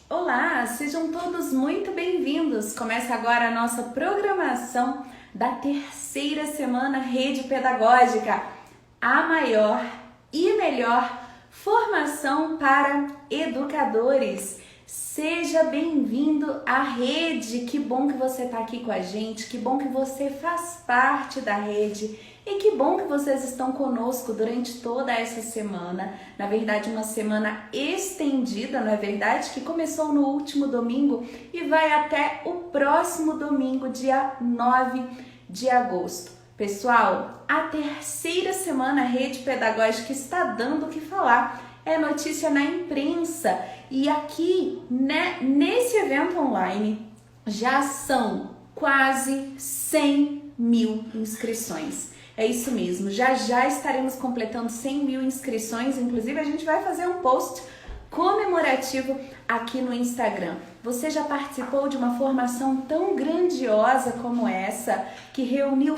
Olá, sejam todos muito bem-vindos. Começa agora a nossa programação da terceira semana Rede Pedagógica, a maior e melhor formação para educadores. Seja bem-vindo à rede, que bom que você está aqui com a gente, que bom que você faz parte da rede e que bom que vocês estão conosco durante toda essa semana. Na verdade, uma semana estendida, não é verdade? Que começou no último domingo e vai até o próximo domingo, dia 9 de agosto. Pessoal, a terceira semana Rede Pedagógica está dando o que falar. É notícia na imprensa e aqui, né, nesse evento online já são quase 100 mil inscrições. É isso mesmo, já estaremos completando 100 mil inscrições, inclusive a gente vai fazer um post comemorativo aqui no Instagram. Você já participou de uma formação tão grandiosa como essa, que reuniu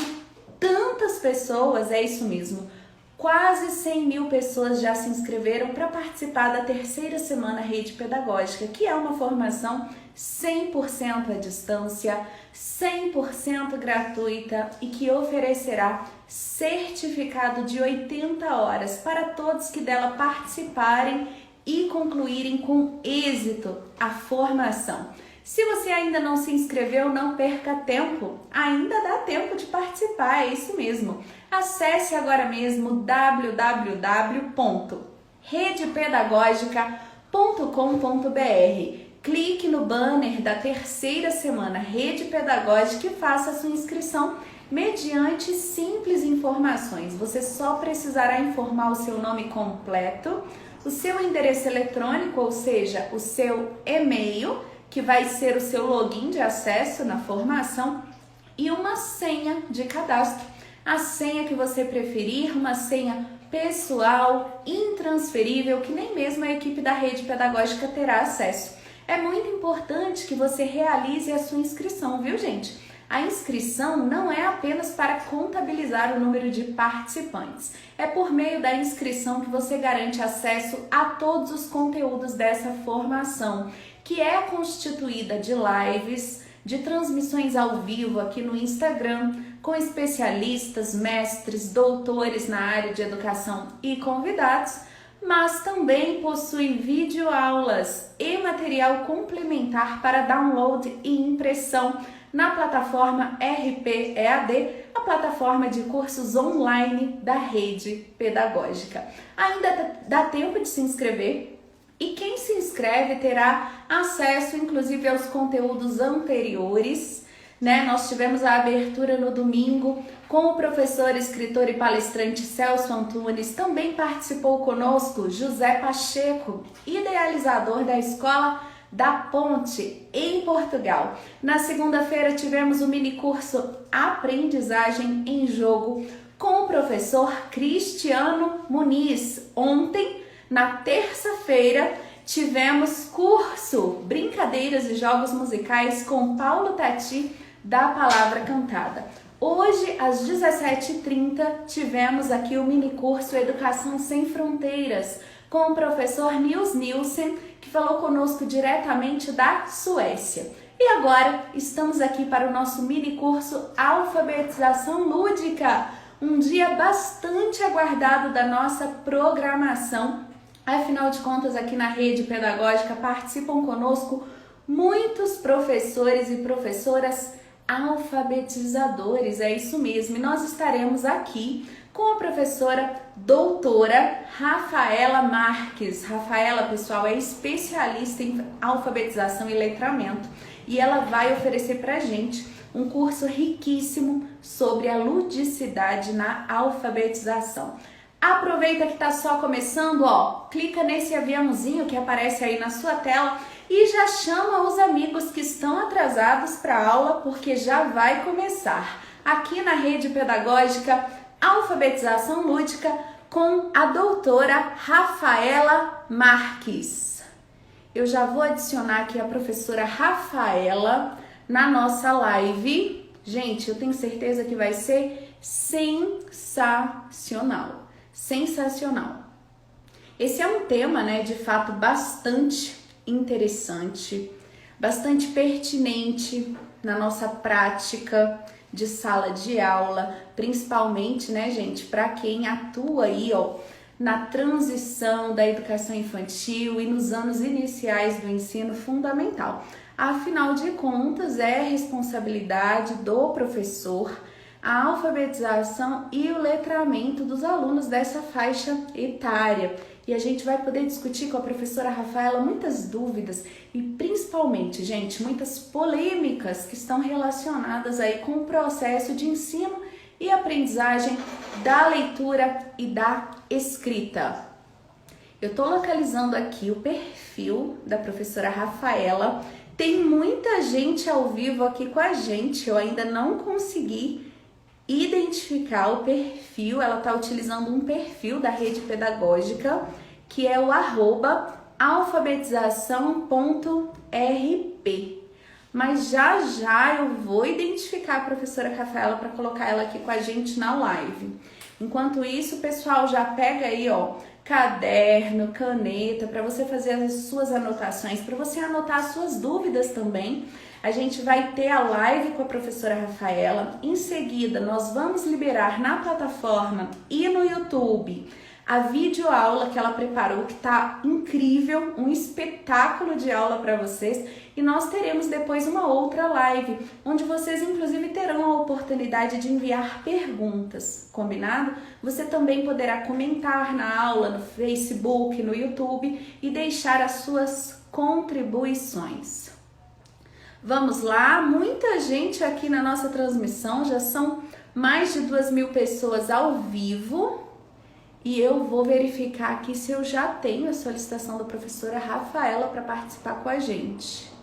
tantas pessoas? É isso mesmo. Quase 100 mil pessoas já se inscreveram para participar da terceira semana Rede Pedagógica, que é uma formação 100% à distância, 100% gratuita e que oferecerá certificado de 80 horas para todos que dela participarem e concluírem com êxito a formação. Se você ainda não se inscreveu, não perca tempo, ainda dá tempo de participar, é isso mesmo. Acesse agora mesmo www.redepedagogica.com.br. Clique no banner da terceira semana Rede Pedagógica e faça a sua inscrição mediante simples informações. Você só precisará informar o seu nome completo, o seu endereço eletrônico, ou seja, o seu e-mail, que vai ser o seu login de acesso na formação, e uma senha de cadastro. A senha que você preferir, uma senha pessoal, intransferível, que nem mesmo a equipe da Rede Pedagógica terá acesso. É muito importante que você realize a sua inscrição, viu, gente? A inscrição não é apenas para contabilizar o número de participantes. É por meio da inscrição que você garante acesso a todos os conteúdos dessa formação, que é constituída de lives, de transmissões ao vivo aqui no Instagram, com especialistas, mestres, doutores na área de educação e convidados, mas também possui videoaulas e material complementar para download e impressão na plataforma RP EAD, a plataforma de cursos online da Rede Pedagógica. Ainda dá tempo de se inscrever e quem se inscreve terá acesso inclusive aos conteúdos anteriores, né? Nós tivemos a abertura no domingo com o professor, escritor e palestrante Celso Antunes. Também participou conosco José Pacheco, idealizador da Escola da Ponte, em Portugal. Na segunda-feira tivemos o minicurso Aprendizagem em Jogo com o professor Cristiano Muniz. Ontem, na terça-feira, tivemos curso Brincadeiras e Jogos Musicais com Paulo Tati, da Palavra Cantada. Hoje, às 17h30, tivemos aqui o minicurso Educação Sem Fronteiras com o professor Nils Nielsen, que falou conosco diretamente da Suécia. E agora, estamos aqui para o nosso minicurso Alfabetização Lúdica, um dia bastante aguardado da nossa programação. Afinal de contas, aqui na Rede Pedagógica participam conosco muitos professores e professoras alfabetizadores, é isso mesmo. E nós estaremos aqui com a professora doutora Rafaela Marques. Rafaela, pessoal, é especialista em alfabetização e letramento e ela vai oferecer pra gente um curso riquíssimo sobre a ludicidade na alfabetização. Aproveita que está só começando, ó, clica nesse aviãozinho que aparece aí na sua tela e já chama os amigos que estão atrasados para a aula, porque já vai começar. Aqui na Rede Pedagógica, Alfabetização Lúdica com a doutora Rafaela Marques. Eu já vou adicionar aqui a professora Rafaela na nossa live. Gente, eu tenho certeza que vai ser sensacional. Sensacional. Esse é um tema, né, de fato bastante interessante, bastante pertinente na nossa prática de sala de aula, principalmente, né, gente, para quem atua aí, ó, na transição da educação infantil e nos anos iniciais do ensino fundamental. Afinal de contas, é responsabilidade do professor a alfabetização e o letramento dos alunos dessa faixa etária. E a gente vai poder discutir com a professora Rafaela muitas dúvidas e principalmente, gente, muitas polêmicas que estão relacionadas aí com o processo de ensino e aprendizagem da leitura e da escrita. Eu estou localizando aqui o perfil da professora Rafaela. Tem muita gente ao vivo aqui com a gente, eu ainda não consegui identificar o perfil. Ela está utilizando um perfil da rede pedagógica, que é o @alfabetização.rp. Mas já eu vou identificar a professora Rafaela para colocar ela aqui com a gente na live. Enquanto isso, pessoal, já pega aí, ó, caderno, caneta, para você fazer as suas anotações, para você anotar as suas dúvidas também. A gente vai ter a live com a professora Rafaela. Em seguida, nós vamos liberar na plataforma e no YouTube a videoaula que ela preparou, que tá incrível, um espetáculo de aula para vocês. E nós teremos depois uma outra live, onde vocês inclusive terão a oportunidade de enviar perguntas, combinado? Você também poderá comentar na aula, no Facebook, no YouTube e deixar as suas contribuições. Vamos lá, muita gente aqui na nossa transmissão, já são mais de 2.000 pessoas ao vivo. E eu vou verificar aqui se eu já tenho a solicitação da professora Rafaela para participar com a gente.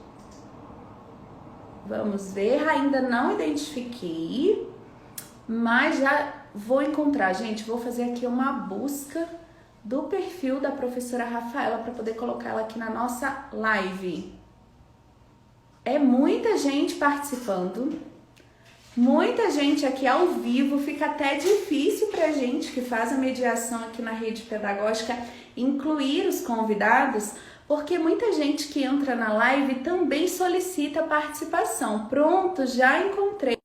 Vamos ver, ainda não identifiquei, mas já vou encontrar. Gente, vou fazer aqui uma busca do perfil da professora Rafaela para poder colocar ela aqui na nossa live. É muita gente participando, muita gente aqui ao vivo, fica até difícil para a gente que faz a mediação aqui na rede pedagógica incluir os convidados, porque muita gente que entra na live também solicita participação. Pronto, já encontrei.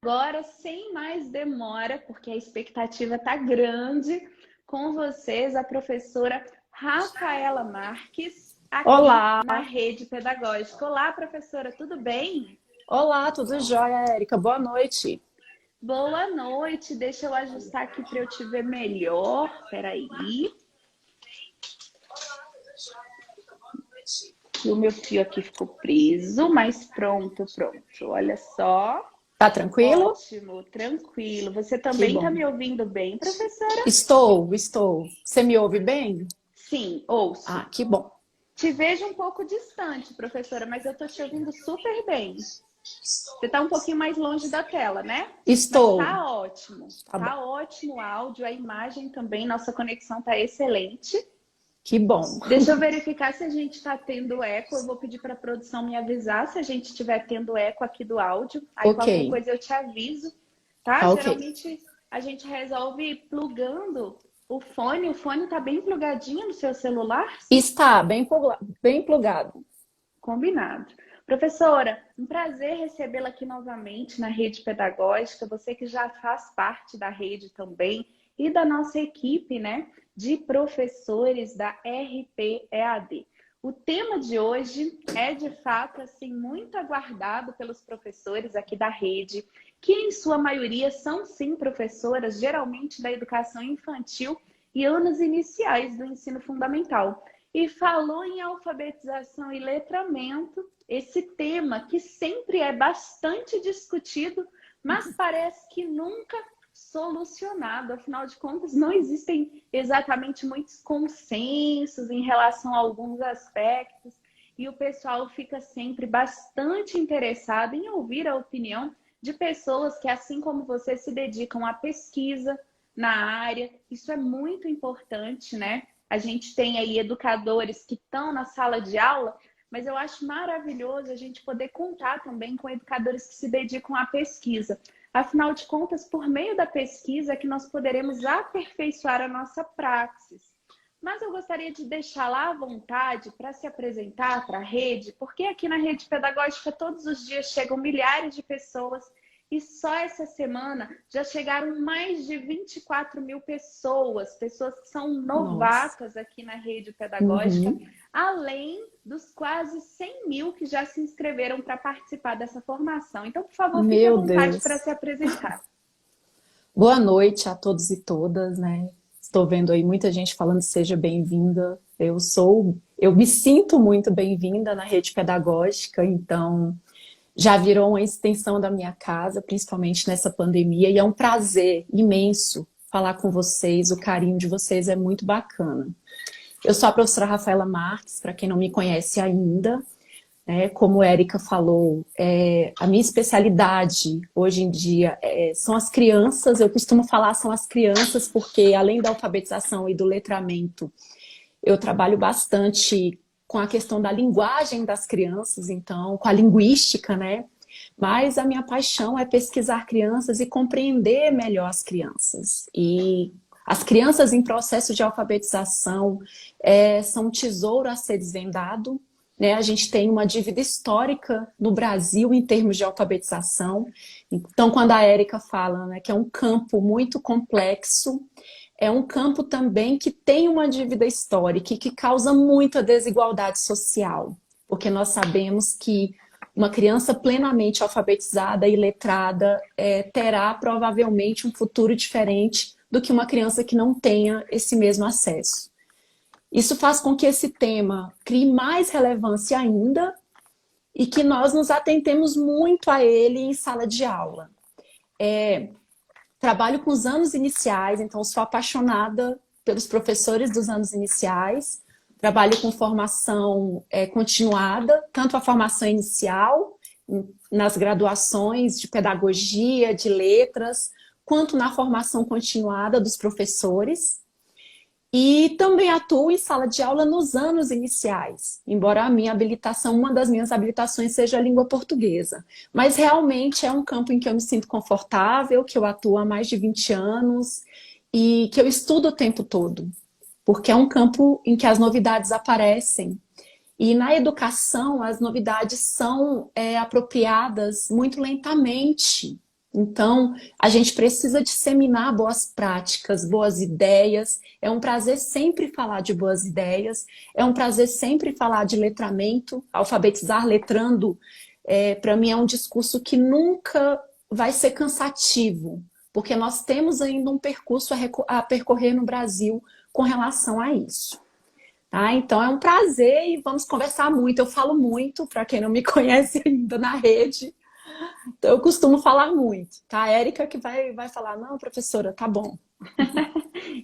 Agora, sem mais demora, porque a expectativa tá grande, com vocês, a professora Rafaela Marques, aqui Olá. Na rede pedagógica. Olá, professora, tudo bem? Olá, tudo jóia, Érica? Boa noite. Boa noite, deixa eu ajustar aqui para eu te ver melhor. Peraí. O meu fio aqui ficou preso, mas pronto. Olha só. Tá tranquilo? Ótimo, tranquilo. Você também está me ouvindo bem, professora? Estou. Você me ouve bem? Sim, ouço. Ah, que bom. Te vejo um pouco distante, professora, mas eu estou te ouvindo super bem. Você está um pouquinho mais longe da tela, né? Estou. Mas tá ótimo. Tá ótimo o áudio, a imagem também, nossa conexão tá excelente. Que bom. Deixa eu verificar se a gente está tendo eco. Eu vou pedir para a produção me avisar se a gente estiver tendo eco aqui do áudio. Aí qualquer coisa eu te aviso, tá? Geralmente a gente resolve plugando o fone. O fone tá bem plugadinho no seu celular? Está bem plugado. Combinado. Professora, um prazer recebê-la aqui novamente na rede pedagógica. Você que já faz parte da rede também e da nossa equipe, né, de professores da RP-EAD. O tema de hoje é, de fato, assim, muito aguardado pelos professores aqui da rede, que em sua maioria são, sim, professoras, geralmente da educação infantil e anos iniciais do ensino fundamental. E falou em alfabetização e letramento, esse tema que sempre é bastante discutido, mas parece que nunca solucionado. Afinal de contas, não existem exatamente muitos consensos em relação a alguns aspectos e o pessoal fica sempre bastante interessado em ouvir a opinião de pessoas que, assim como você, se dedicam à pesquisa na área. Isso é muito importante, né? A gente tem aí educadores que estão na sala de aula, mas eu acho maravilhoso a gente poder contar também com educadores que se dedicam à pesquisa. Afinal de contas, por meio da pesquisa é que nós poderemos aperfeiçoar a nossa praxis. mas eu gostaria de deixá-la à vontade para se apresentar para a rede, porque aqui na Rede Pedagógica todos os dias chegam milhares de pessoas e só essa semana já chegaram mais de 24 mil pessoas, pessoas que são Nossa. novatas aqui na Rede Pedagógica, Uhum. além dos quase 100 mil que já se inscreveram para participar dessa formação. Então, por favor, fique à Meu vontade para Deus. se apresentar. Boa noite a todos e todas, né? Estou vendo aí muita gente falando seja bem-vinda. Eu me sinto muito bem-vinda na rede pedagógica, então já virou uma extensão da minha casa, principalmente nessa pandemia, e é um prazer imenso falar com vocês. O carinho de vocês é muito bacana. Eu sou a professora Rafaela Marques, para quem não me conhece ainda. Como a Érica falou, a minha especialidade hoje em dia são as crianças. Eu costumo falar são as crianças porque, além da alfabetização e do letramento, eu trabalho bastante com a questão da linguagem das crianças, então, com a linguística, né? Mas a minha paixão é pesquisar crianças e compreender melhor as crianças. E as crianças em processo de alfabetização são um tesouro a ser desvendado, né? A gente tem uma dívida histórica no Brasil em termos de alfabetização. Então, quando a Érica fala, né, que é um campo muito complexo, é um campo também que tem uma dívida histórica e que causa muita desigualdade social, porque nós sabemos que uma criança plenamente alfabetizada e letrada terá provavelmente um futuro diferente do que uma criança que não tenha esse mesmo acesso. Isso faz com que esse tema crie mais relevância ainda e que nós nos atentemos muito a ele em sala de aula. Trabalho com os anos iniciais, então sou apaixonada pelos professores dos anos iniciais. Trabalho com formação continuada, tanto a formação inicial, nas graduações de pedagogia, de letras, quanto na formação continuada dos professores. E também atuo em sala de aula nos anos iniciais, embora a minha habilitação, uma das minhas habilitações seja a língua portuguesa. Mas realmente é um campo em que eu me sinto confortável, que eu atuo há mais de 20 anos e que eu estudo o tempo todo, porque é um campo em que as novidades aparecem. E na educação, as novidades são apropriadas muito lentamente. Então, a gente precisa disseminar boas práticas, boas ideias. É um prazer sempre falar de boas ideias. É um prazer sempre falar de letramento. Alfabetizar letrando, para mim, é um discurso que nunca vai ser cansativo, porque nós temos ainda um percurso a percorrer no Brasil com relação a isso. Tá? Então é um prazer e vamos conversar muito. Eu falo muito, para quem não me conhece ainda na rede. Então eu costumo falar muito, tá? A Érica que vai falar, não, professora, tá bom.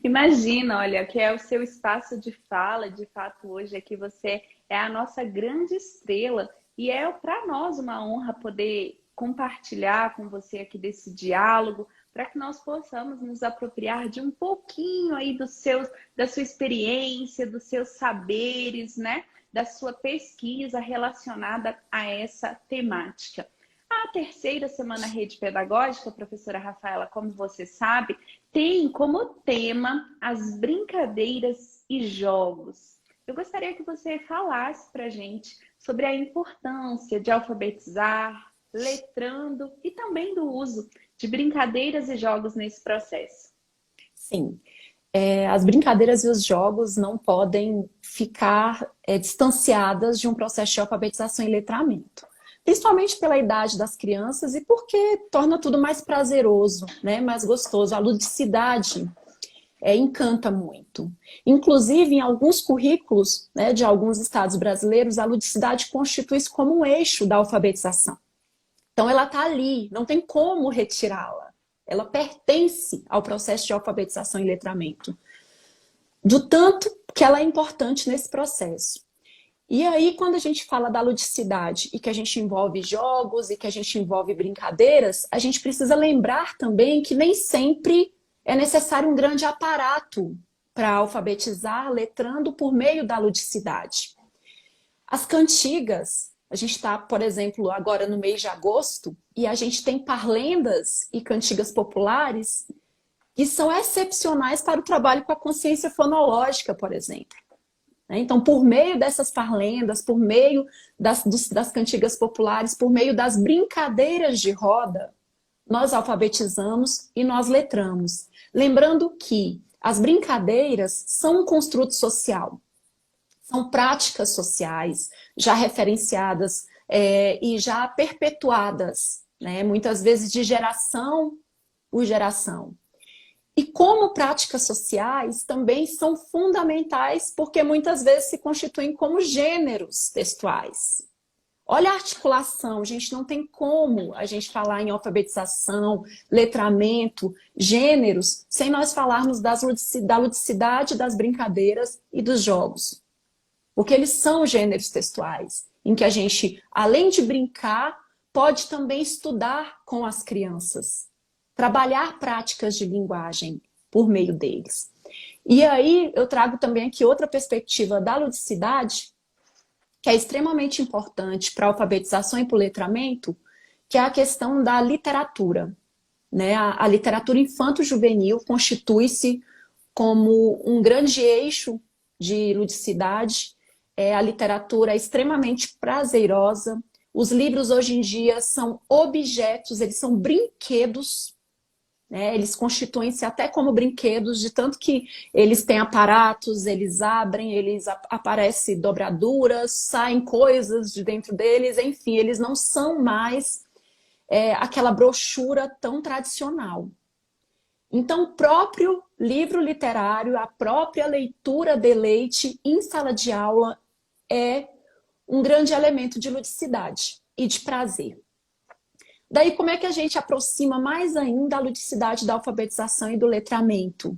Imagina, olha, que é o seu espaço de fala, de fato, hoje aqui você é a nossa grande estrela e é para nós uma honra poder compartilhar com você aqui desse diálogo, para que nós possamos nos apropriar de um pouquinho aí da sua experiência, dos seus saberes, né? Da sua pesquisa relacionada a essa temática. A terceira semana Rede Pedagógica, professora Rafaela, como você sabe, tem como tema as brincadeiras e jogos. Eu gostaria que você falasse para a gente sobre a importância de alfabetizar, letrando e também do uso de brincadeiras e jogos nesse processo. Sim, as brincadeiras e os jogos não podem ficar distanciadas de um processo de alfabetização e letramento. Principalmente pela idade das crianças e porque torna tudo mais prazeroso, né? Mais gostoso. A ludicidade encanta muito. Inclusive, em alguns currículos, né, de alguns estados brasileiros, a ludicidade constitui-se como um eixo da alfabetização. Então, ela está ali, não tem como retirá-la. Ela pertence ao processo de alfabetização e letramento. Do tanto que ela é importante nesse processo. E aí, quando a gente fala da ludicidade e que a gente envolve jogos e que a gente envolve brincadeiras, a gente precisa lembrar também que nem sempre é necessário um grande aparato para alfabetizar, letrando por meio da ludicidade. As cantigas, a gente está, por exemplo, agora no mês de agosto, e a gente tem parlendas e cantigas populares que são excepcionais para o trabalho com a consciência fonológica, por exemplo. Então, por meio dessas parlendas, por meio das cantigas populares, por meio das brincadeiras de roda, nós alfabetizamos e nós letramos. Lembrando que as brincadeiras são um construto social, são práticas sociais já referenciadas e já perpetuadas, né? Muitas vezes de geração por geração. E como práticas sociais também são fundamentais porque muitas vezes se constituem como gêneros textuais. Olha a articulação, gente, não tem como a gente falar em alfabetização, letramento, gêneros, sem nós falarmos da ludicidade das brincadeiras e dos jogos. Porque eles são gêneros textuais, em que a gente, além de brincar, pode também estudar com as crianças, trabalhar práticas de linguagem por meio deles. E aí eu trago também aqui outra perspectiva da ludicidade, que é extremamente importante para a alfabetização e para o letramento, que é a questão da literatura. Né? A literatura infanto-juvenil constitui-se como um grande eixo de ludicidade. A literatura é extremamente prazerosa. Os livros hoje em dia são objetos, eles são brinquedos, né? Eles constituem-se até como brinquedos, de tanto que eles têm aparatos, eles abrem, aparecem dobraduras, saem coisas de dentro deles, enfim, eles não são mais aquela brochura tão tradicional. Então, o próprio livro literário, a própria leitura de leite em sala de aula é um grande elemento de ludicidade e de prazer. Daí, como é que a gente aproxima mais ainda a ludicidade da alfabetização e do letramento?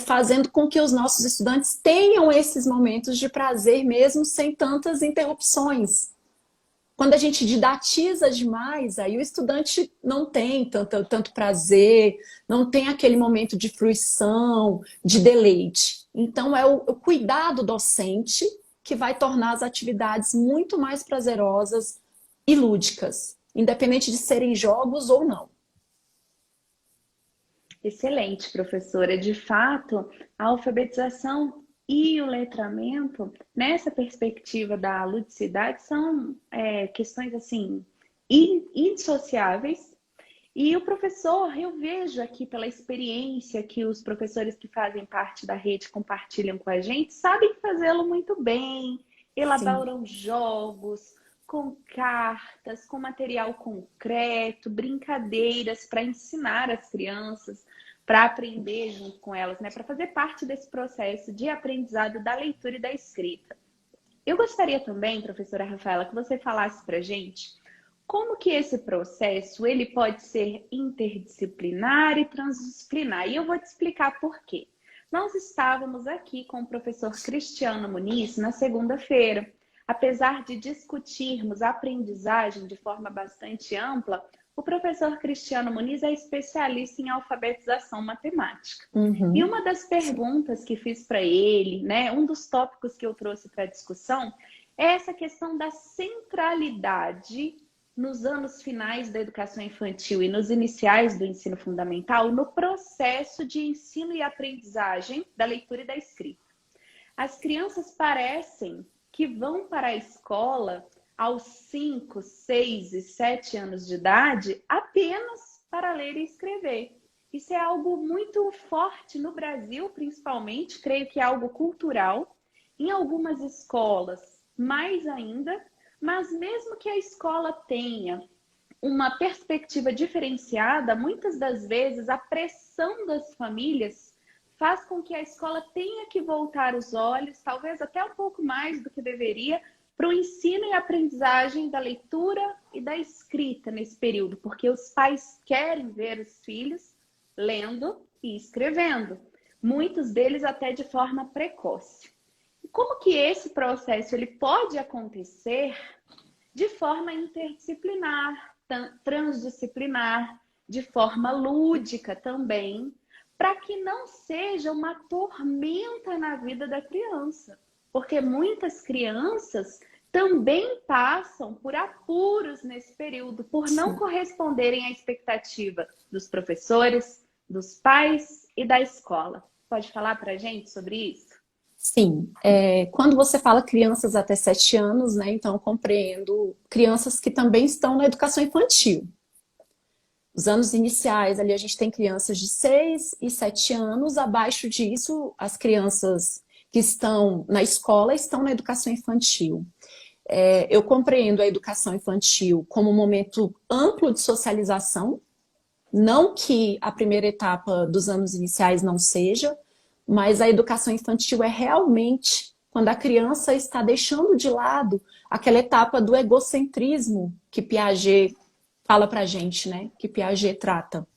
Fazendo com que os nossos estudantes tenham esses momentos de prazer mesmo sem tantas interrupções. Quando a gente didatiza demais, aí o estudante não tem tanto prazer, não tem aquele momento de fruição, de deleite. Então, é o cuidado docente que vai tornar as atividades muito mais prazerosas e lúdicas, independente de serem jogos ou não. Excelente, professora. De fato, a alfabetização e o letramento, nessa perspectiva da ludicidade, são questões assim indissociáveis. E o professor, eu vejo aqui pela experiência que os professores que fazem parte da rede compartilham com a gente, sabem fazê-lo muito bem, elaboram jogos com cartas, com material concreto, brincadeiras para ensinar as crianças, para aprender junto com elas, né? Para fazer parte desse processo de aprendizado da leitura e da escrita. Eu gostaria também, professora Rafaela, que você falasse para a gente como que esse processo ele pode ser interdisciplinar e transdisciplinar. E eu vou te explicar por quê. Nós estávamos aqui com o professor Cristiano Muniz na segunda-feira. Apesar de discutirmos a aprendizagem de forma bastante ampla, o professor Cristiano Muniz é especialista em alfabetização matemática. Uhum. E uma das perguntas que fiz para ele, né, um dos tópicos que eu trouxe para a discussão, é essa questão da centralidade nos anos finais da educação infantil e nos iniciais do ensino fundamental no processo de ensino e aprendizagem da leitura e da escrita. As crianças parecem que vão para a escola aos 5, 6 e 7 anos de idade apenas para ler e escrever. Isso é algo muito forte no Brasil, principalmente, creio que é algo cultural. Em algumas escolas, mais ainda, mas mesmo que a escola tenha uma perspectiva diferenciada, muitas das vezes a pressão das famílias faz com que a escola tenha que voltar os olhos, talvez até um pouco mais do que deveria, para o ensino e aprendizagem da leitura e da escrita nesse período, porque os pais querem ver os filhos lendo e escrevendo, muitos deles até de forma precoce. E como que esse processo ele pode acontecer de forma interdisciplinar, transdisciplinar, de forma lúdica também, para que não seja uma tormenta na vida da criança. Porque muitas crianças também passam por apuros nesse período, por não corresponderem à expectativa dos professores, dos pais e da escola. Pode falar para a gente sobre isso? Sim, quando você fala crianças até 7 anos, né, então eu compreendo crianças que também estão na educação infantil. Os anos iniciais, ali a gente tem crianças de 6 e 7 anos, abaixo disso, as crianças que estão na escola estão na educação infantil. Eu compreendo a educação infantil como um momento amplo de socialização, não que a primeira etapa dos anos iniciais não seja, mas a educação infantil é realmente quando a criança está deixando de lado aquela etapa do egocentrismo que Piaget fala pra gente, né? Que Piaget trata.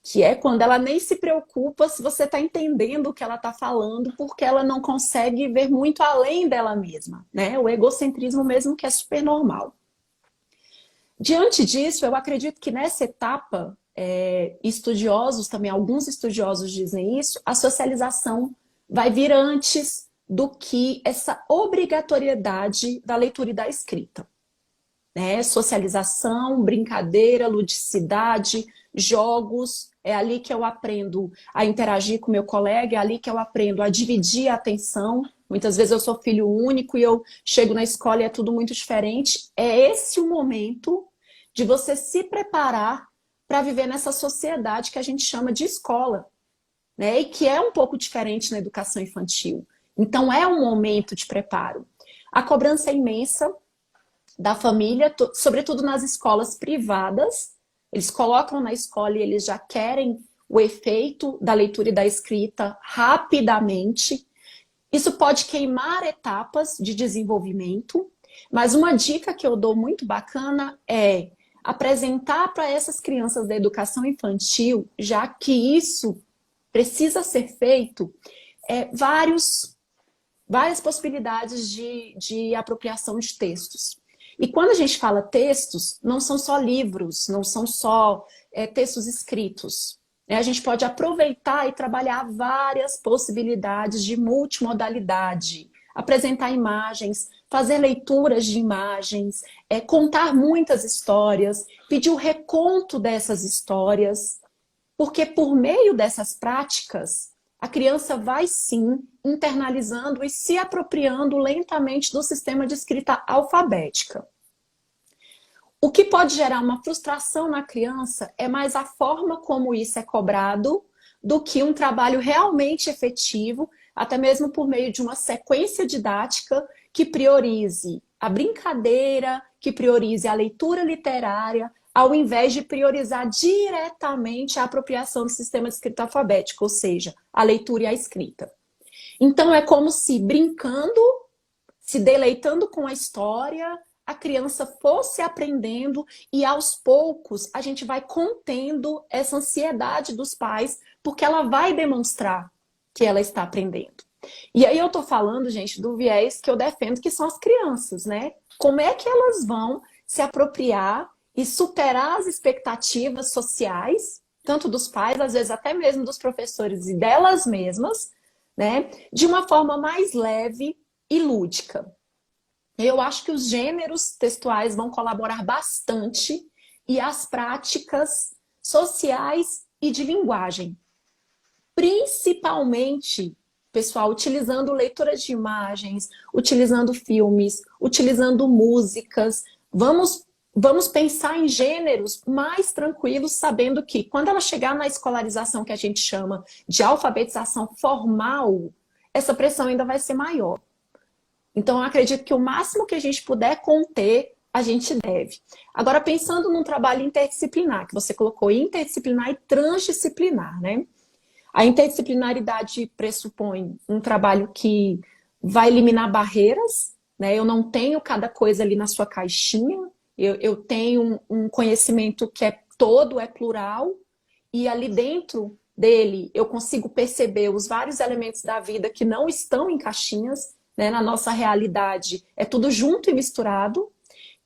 Que é quando ela nem se preocupa se você está entendendo o que ela está falando, porque ela não consegue ver muito além dela mesma, né? O egocentrismo mesmo que é super normal. Diante disso, eu acredito que nessa etapa, estudiosos também, alguns estudiosos dizem isso, a socialização vai vir antes do que essa obrigatoriedade da leitura e da escrita. Né? Socialização, brincadeira, ludicidade, jogos, é ali que eu aprendo a interagir com meu colega, é ali que eu aprendo a dividir a atenção. Muitas vezes eu sou filho único e eu chego na escola e é tudo muito diferente. É esse o momento de você se preparar para viver nessa sociedade que a gente chama de escola, né? E que é um pouco diferente na educação infantil. Então é um momento de preparo. A cobrança é imensa da família, sobretudo nas escolas privadas. Eles colocam na escola e eles já querem o efeito da leitura e da escrita rapidamente. Isso pode queimar etapas de desenvolvimento, mas uma dica que eu dou muito bacana é apresentar para essas crianças da educação infantil, já que isso precisa ser feito, várias possibilidades de apropriação de textos. E quando a gente fala textos, não são só livros, não são só textos escritos. A gente pode aproveitar e trabalhar várias possibilidades de multimodalidade, apresentar imagens, fazer leituras de imagens, contar muitas histórias, pedir o reconto dessas histórias, porque por meio dessas práticas, a criança vai sim internalizando e se apropriando lentamente do sistema de escrita alfabética. O que pode gerar uma frustração na criança é mais a forma como isso é cobrado do que um trabalho realmente efetivo, até mesmo por meio de uma sequência didática que priorize a brincadeira, que priorize a leitura literária, ao invés de priorizar diretamente a apropriação do sistema de escrita alfabética, ou seja, a leitura e a escrita. Então é como se brincando, se deleitando com a história, a criança fosse aprendendo e aos poucos a gente vai contendo essa ansiedade dos pais, porque ela vai demonstrar que ela está aprendendo. E aí eu tô falando, gente, do viés que eu defendo, que são as crianças, né? Como é que elas vão se apropriar e superar as expectativas sociais, tanto dos pais, às vezes até mesmo dos professores e delas mesmas, né? De uma forma mais leve e lúdica. Eu acho que os gêneros textuais vão colaborar bastante e as práticas sociais e de linguagem. Principalmente, pessoal, utilizando leitura de imagens, utilizando filmes, utilizando músicas. Vamos pensar em gêneros mais tranquilos, sabendo que quando ela chegar na escolarização que a gente chama de alfabetização formal, essa pressão ainda vai ser maior. Então, eu acredito que o máximo que a gente puder conter, a gente deve. Agora, pensando num trabalho interdisciplinar, que você colocou interdisciplinar e transdisciplinar, né? A interdisciplinaridade pressupõe um trabalho que vai eliminar barreiras, né? Eu não tenho cada coisa ali na sua caixinha, eu tenho um conhecimento que é todo, é plural, e ali dentro dele eu consigo perceber os vários elementos da vida que não estão em caixinhas, né? Na nossa realidade é tudo junto e misturado,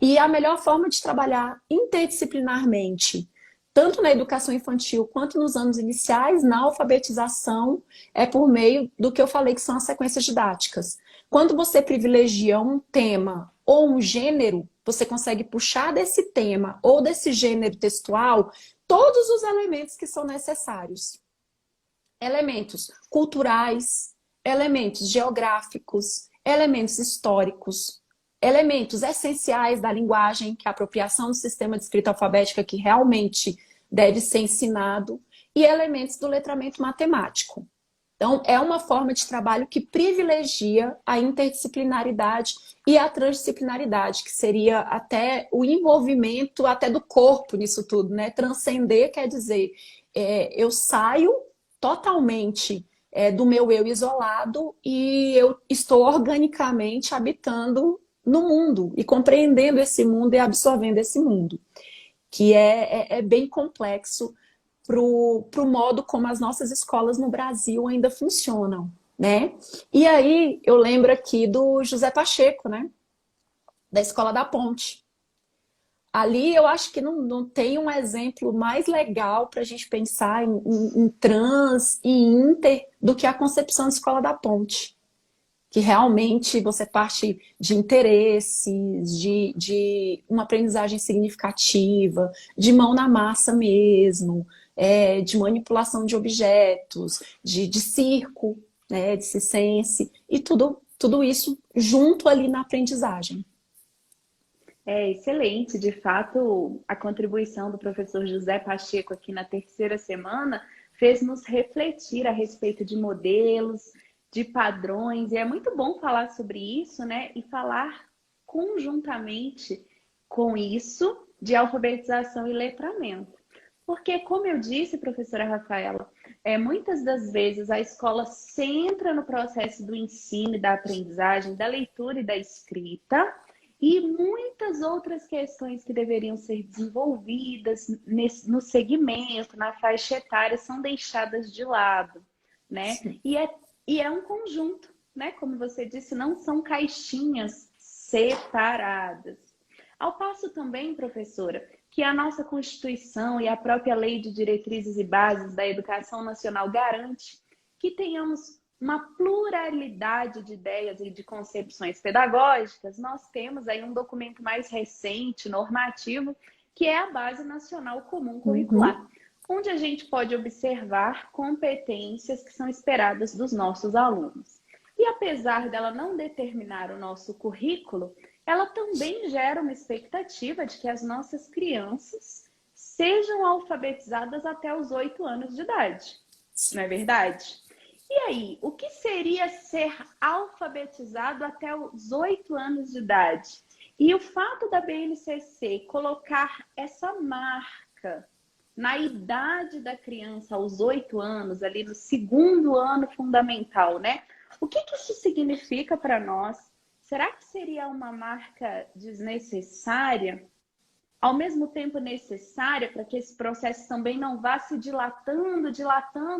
e a melhor forma de trabalhar interdisciplinarmente, tanto na educação infantil quanto nos anos iniciais, na alfabetização, é por meio do que eu falei que são as sequências didáticas. Quando você privilegia um tema ou um gênero, você consegue puxar desse tema ou desse gênero textual todos os elementos que são necessários. Elementos culturais, elementos geográficos, elementos históricos, elementos essenciais da linguagem, que é a apropriação do sistema de escrita alfabética que realmente deve ser ensinado, e elementos do letramento matemático. Então, é uma forma de trabalho que privilegia a interdisciplinaridade e a transdisciplinaridade, que seria até o envolvimento até do corpo nisso tudo, né? Transcender quer dizer, eu saio totalmente do meu eu isolado e eu estou organicamente habitando no mundo e compreendendo esse mundo e absorvendo esse mundo, que é bem complexo para o modo como as nossas escolas no Brasil ainda funcionam, né? E aí eu lembro aqui do José Pacheco, né? Da Escola da Ponte. Ali eu acho que não tem um exemplo mais legal para a gente pensar em trans e inter do que a concepção da Escola da Ponte. Que realmente você parte de interesses, de uma aprendizagem significativa, de mão na massa mesmo, de manipulação de objetos, de circo, né, de circense, e tudo isso junto ali na aprendizagem. É excelente, de fato, a contribuição do professor José Pacheco aqui na terceira semana fez nos refletir a respeito de modelos, de padrões, e é muito bom falar sobre isso, né? E falar conjuntamente com isso de alfabetização e letramento. Porque, como eu disse, professora Rafaela, muitas das vezes a escola centra no processo do ensino e da aprendizagem, da leitura e da escrita, e muitas outras questões que deveriam ser desenvolvidas no segmento, na faixa etária, são deixadas de lado, né? E é um conjunto, né? Como você disse, não são caixinhas separadas. Ao passo também, professora, que a nossa Constituição e a própria Lei de Diretrizes e Bases da Educação Nacional garante que tenhamos uma pluralidade de ideias e de concepções pedagógicas, nós temos aí um documento mais recente, normativo, que é a Base Nacional Comum Curricular, onde a gente pode observar competências que são esperadas dos nossos alunos. E apesar dela não determinar o nosso currículo, ela também gera uma expectativa de que as nossas crianças sejam alfabetizadas até os 8 anos de idade. Não é verdade? E aí, o que seria ser alfabetizado até os 8 anos de idade? E o fato da BNCC colocar essa marca na idade da criança, aos 8 anos, ali no segundo ano fundamental, né? O que isso significa para nós? Será que seria uma marca desnecessária? Ao mesmo tempo necessária para que esse processo também não vá se dilatando,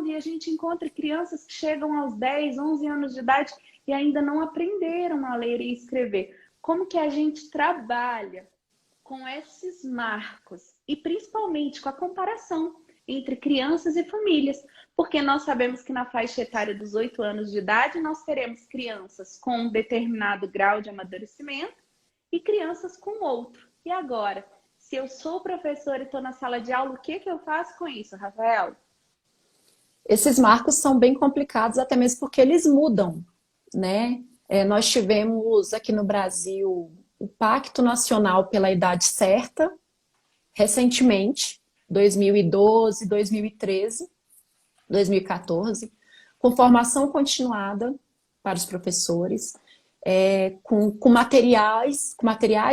e a gente encontre crianças que chegam aos 10, 11 anos de idade e ainda não aprenderam a ler e escrever. Como que a gente trabalha com esses marcos e principalmente com a comparação entre crianças e famílias? Porque nós sabemos que na faixa etária dos 8 anos de idade nós teremos crianças com um determinado grau de amadurecimento e crianças com outro. E agora? Se eu sou professora e estou na sala de aula, o que eu faço com isso, Rafael? Esses marcos são bem complicados, até mesmo porque eles mudam, né? Nós tivemos aqui no Brasil o Pacto Nacional pela Idade Certa, recentemente, 2012, 2013, 2014, com formação continuada para os professores, com materiais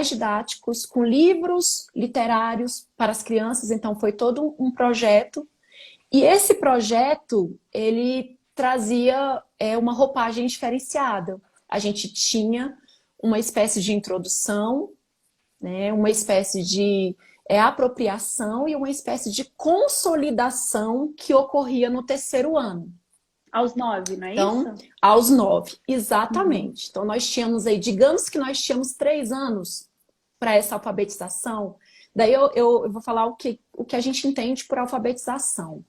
didáticos, com livros literários para as crianças. Então foi todo um projeto. E esse projeto, ele trazia uma roupagem diferenciada. A gente tinha uma espécie de introdução, né, uma espécie de apropriação e uma espécie de consolidação que ocorria no terceiro ano. Aos 9, não é então, isso? Aos 9, exatamente. Então, nós tínhamos aí, digamos que nós tínhamos 3 anos para essa alfabetização. Daí eu vou falar o que a gente entende por alfabetização.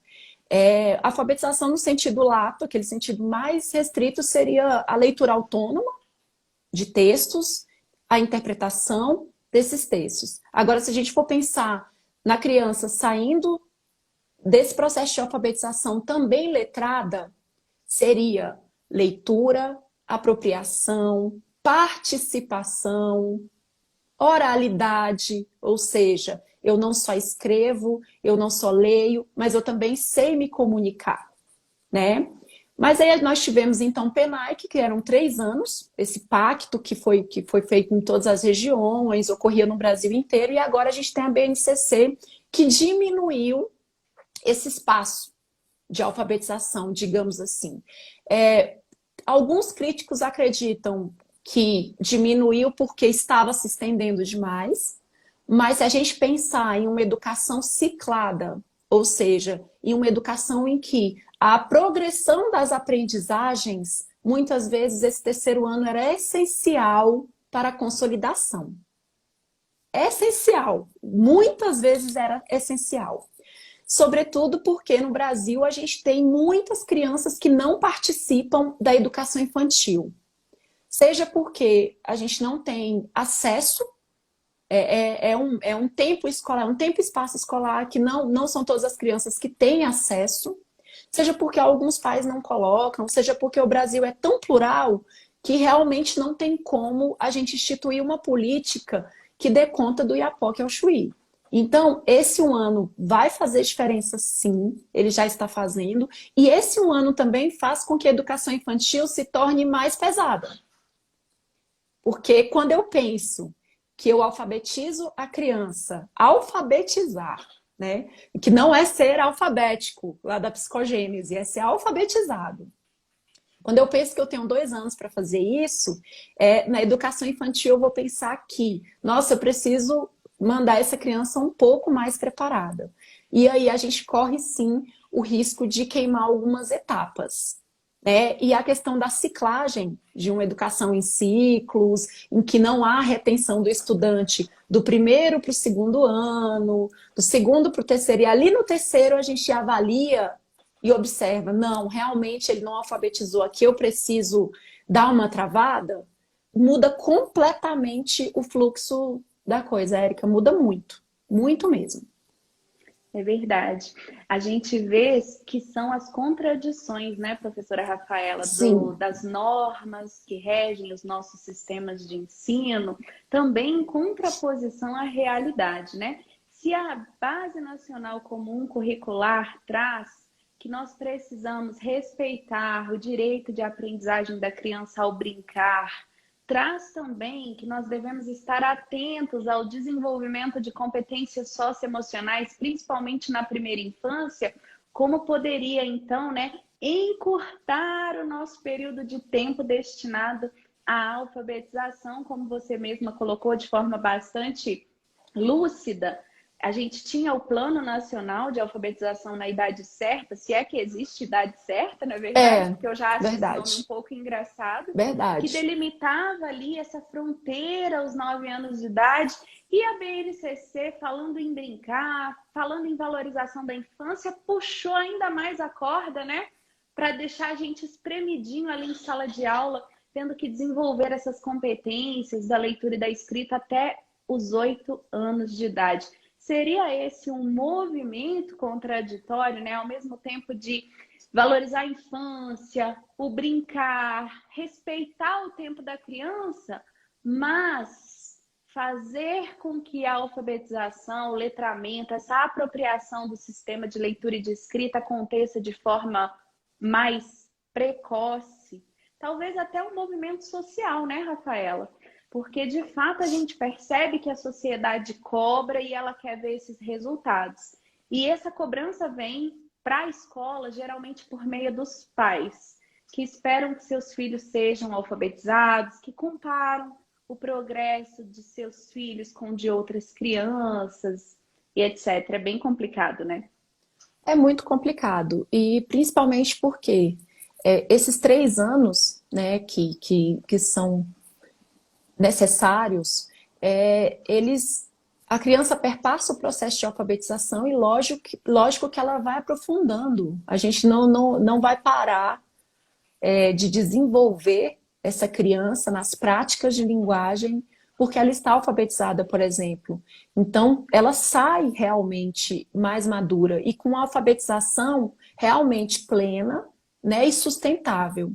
Alfabetização no sentido lato, aquele sentido mais restrito, seria a leitura autônoma de textos, a interpretação desses textos. Agora, se a gente for pensar na criança saindo desse processo de alfabetização também letrada seria leitura, apropriação, participação, oralidade, ou seja, eu não só escrevo, eu não só leio, mas eu também sei me comunicar, né? Mas aí nós tivemos então o PENAIC, que eram 3 anos, esse pacto que foi feito em todas as regiões, ocorria no Brasil inteiro, e agora a gente tem a BNCC, que diminuiu esse espaço de alfabetização, digamos assim. Alguns críticos acreditam que diminuiu porque estava se estendendo demais, mas se a gente pensar em uma educação ciclada, ou seja, em uma educação em que a progressão das aprendizagens, muitas vezes esse terceiro ano era essencial para a consolidação. É essencial, muitas vezes era essencial. Sobretudo porque no Brasil a gente tem muitas crianças que não participam da educação infantil. Seja porque a gente não tem acesso, é um tempo escolar, um tempo e espaço escolar que não são todas as crianças que têm acesso, seja porque alguns pais não colocam, seja porque o Brasil é tão plural que realmente não tem como a gente instituir uma política que dê conta do Iapoque ao Chuí. Então, esse um ano vai fazer diferença sim, ele já está fazendo, e esse um ano também faz com que a educação infantil se torne mais pesada. Porque quando eu penso que eu alfabetizo a criança, alfabetizar, né? Que não é ser alfabético, lá da psicogênese, é ser alfabetizado. Quando eu penso que eu tenho 2 anos para fazer isso, na educação infantil eu vou pensar que, nossa, eu preciso mandar essa criança um pouco mais preparada. E aí a gente corre sim o risco de queimar algumas etapas. E a questão da ciclagem de uma educação em ciclos, em que não há retenção do estudante do primeiro para o segundo ano, do segundo para o terceiro, e ali no terceiro a gente avalia e observa, não, realmente ele não alfabetizou aqui, eu preciso dar uma travada, muda completamente o fluxo da coisa, Érica, muda muito, muito mesmo. É verdade. A gente vê que são as contradições, né, professora Rafaela, Sim. das normas que regem os nossos sistemas de ensino, também em contraposição à realidade, né? Se a Base Nacional Comum Curricular traz que nós precisamos respeitar o direito de aprendizagem da criança ao brincar, traz também que nós devemos estar atentos ao desenvolvimento de competências socioemocionais, principalmente na primeira infância, como poderia, então, né, encurtar o nosso período de tempo destinado à alfabetização, como você mesma colocou de forma bastante lúcida. A gente tinha o Plano Nacional de Alfabetização na Idade Certa, se é que existe idade certa, na verdade, porque eu já acho verdade. esse nome um pouco engraçado, Verdade. que delimitava ali essa fronteira aos 9 anos de idade, e a BNCC, falando em brincar, falando em valorização da infância, puxou ainda mais a corda, né? Para deixar a gente espremidinho ali em sala de aula, tendo que desenvolver essas competências da leitura e da escrita até os 8 anos de idade. Seria esse um movimento contraditório, né? Ao mesmo tempo de valorizar a infância, o brincar, respeitar o tempo da criança, mas fazer com que a alfabetização, o letramento, essa apropriação do sistema de leitura e de escrita aconteça de forma mais precoce. Talvez até um movimento social, né, Rafaela? Porque, de fato, a gente percebe que a sociedade cobra e ela quer ver esses resultados. E essa cobrança vem para a escola, geralmente por meio dos pais, que esperam que seus filhos sejam alfabetizados, que comparam o progresso de seus filhos com o de outras crianças, e etc. É bem complicado, né? É muito complicado. E principalmente porque esses 3 anos, né, que são necessários, a criança perpassa o processo de alfabetização e lógico que ela vai aprofundando. A gente não vai parar de desenvolver essa criança nas práticas de linguagem porque ela está alfabetizada, por exemplo. Então, ela sai realmente mais madura e com a alfabetização realmente plena, né, e sustentável.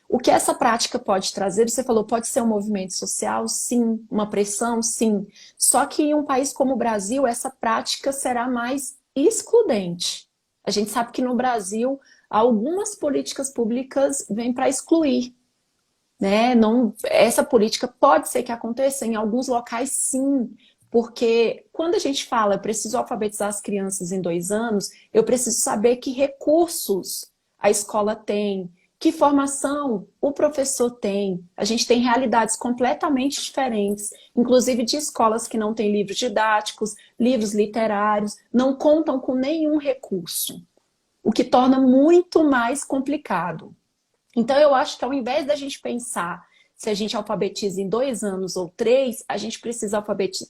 O que essa prática pode trazer? Você falou, pode ser um movimento social? Sim. Uma pressão? Sim. Só que em um país como o Brasil, essa prática será mais excludente. A gente sabe que no Brasil, algumas políticas públicas vêm para excluir, né? Não, essa política pode ser que aconteça em alguns locais, sim, porque quando a gente fala, eu preciso alfabetizar as crianças em 2 anos, eu preciso saber que recursos a escola tem, que formação o professor tem. A gente tem realidades completamente diferentes, inclusive de escolas que não têm livros didáticos, livros literários, não contam com nenhum recurso, o que torna muito mais complicado. Então, eu acho que ao invés da gente pensar se a gente alfabetiza em 2 anos ou 3, a gente precisa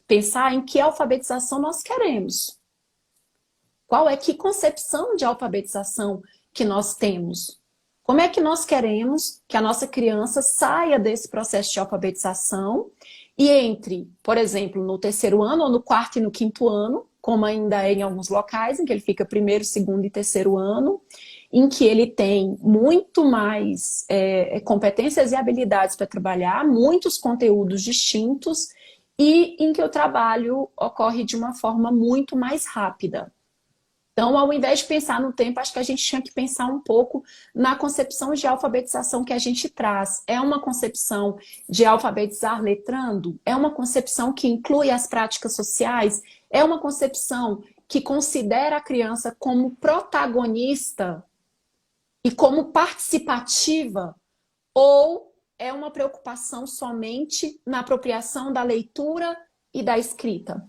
pensar em que alfabetização nós queremos. Qual é que concepção de alfabetização que nós temos? Como é que nós queremos que a nossa criança saia desse processo de alfabetização e entre, por exemplo, no 3º ano, ou no 4º e no 5º ano, como ainda é em alguns locais, em que ele fica 1º, 2º e 3º ano, em que ele tem muito mais competências e habilidades para trabalhar, muitos conteúdos distintos, e em que o trabalho ocorre de uma forma muito mais rápida. Então, ao invés de pensar no tempo, acho que a gente tinha que pensar um pouco na concepção de alfabetização que a gente traz. É uma concepção de alfabetizar letrando? É uma concepção que inclui as práticas sociais? É uma concepção que considera a criança como protagonista e como participativa? Ou é uma preocupação somente na apropriação da leitura e da escrita?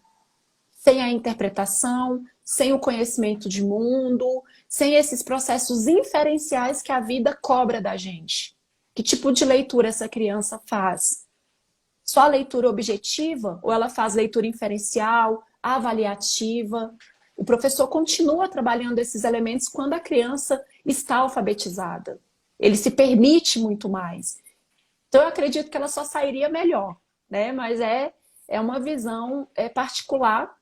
Sem a interpretação, sem o conhecimento de mundo, sem esses processos inferenciais que a vida cobra da gente. Que tipo de leitura essa criança faz? Só a leitura objetiva? Ou ela faz leitura inferencial, avaliativa? O professor continua trabalhando esses elementos quando a criança está alfabetizada. Ele se permite muito mais. Então, eu acredito que ela só sairia melhor, né? Mas é uma visão particular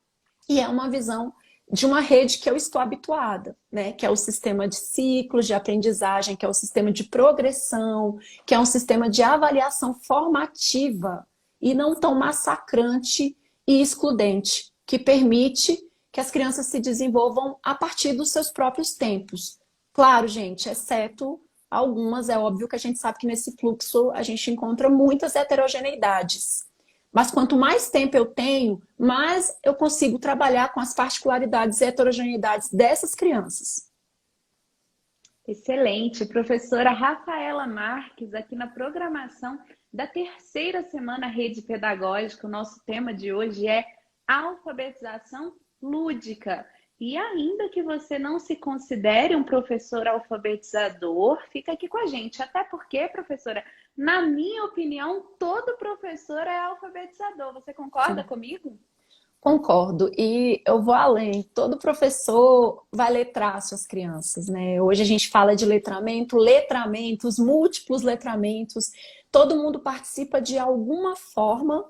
e é uma visão de uma rede que eu estou habituada, né? Que é o sistema de ciclos de aprendizagem, que é o sistema de progressão, que é um sistema de avaliação formativa e não tão massacrante e excludente, que permite que as crianças se desenvolvam a partir dos seus próprios tempos. Claro, gente, exceto algumas, é óbvio que a gente sabe que nesse fluxo a gente encontra muitas heterogeneidades. Mas quanto mais tempo eu tenho, mais eu consigo trabalhar com as particularidades e heterogeneidades dessas crianças. Excelente. Professora Rafaela Marques, aqui na programação da 3ª semana Rede Pedagógica. O nosso tema de hoje é alfabetização lúdica. E ainda que você não se considere um professor alfabetizador, fica aqui com a gente. Até porque, professora, na minha opinião, todo professor é alfabetizador. Você concorda comigo? Concordo. E eu vou além. Todo professor vai letrar suas crianças, né? Hoje a gente fala de letramento, letramentos, múltiplos letramentos. Todo mundo participa de alguma forma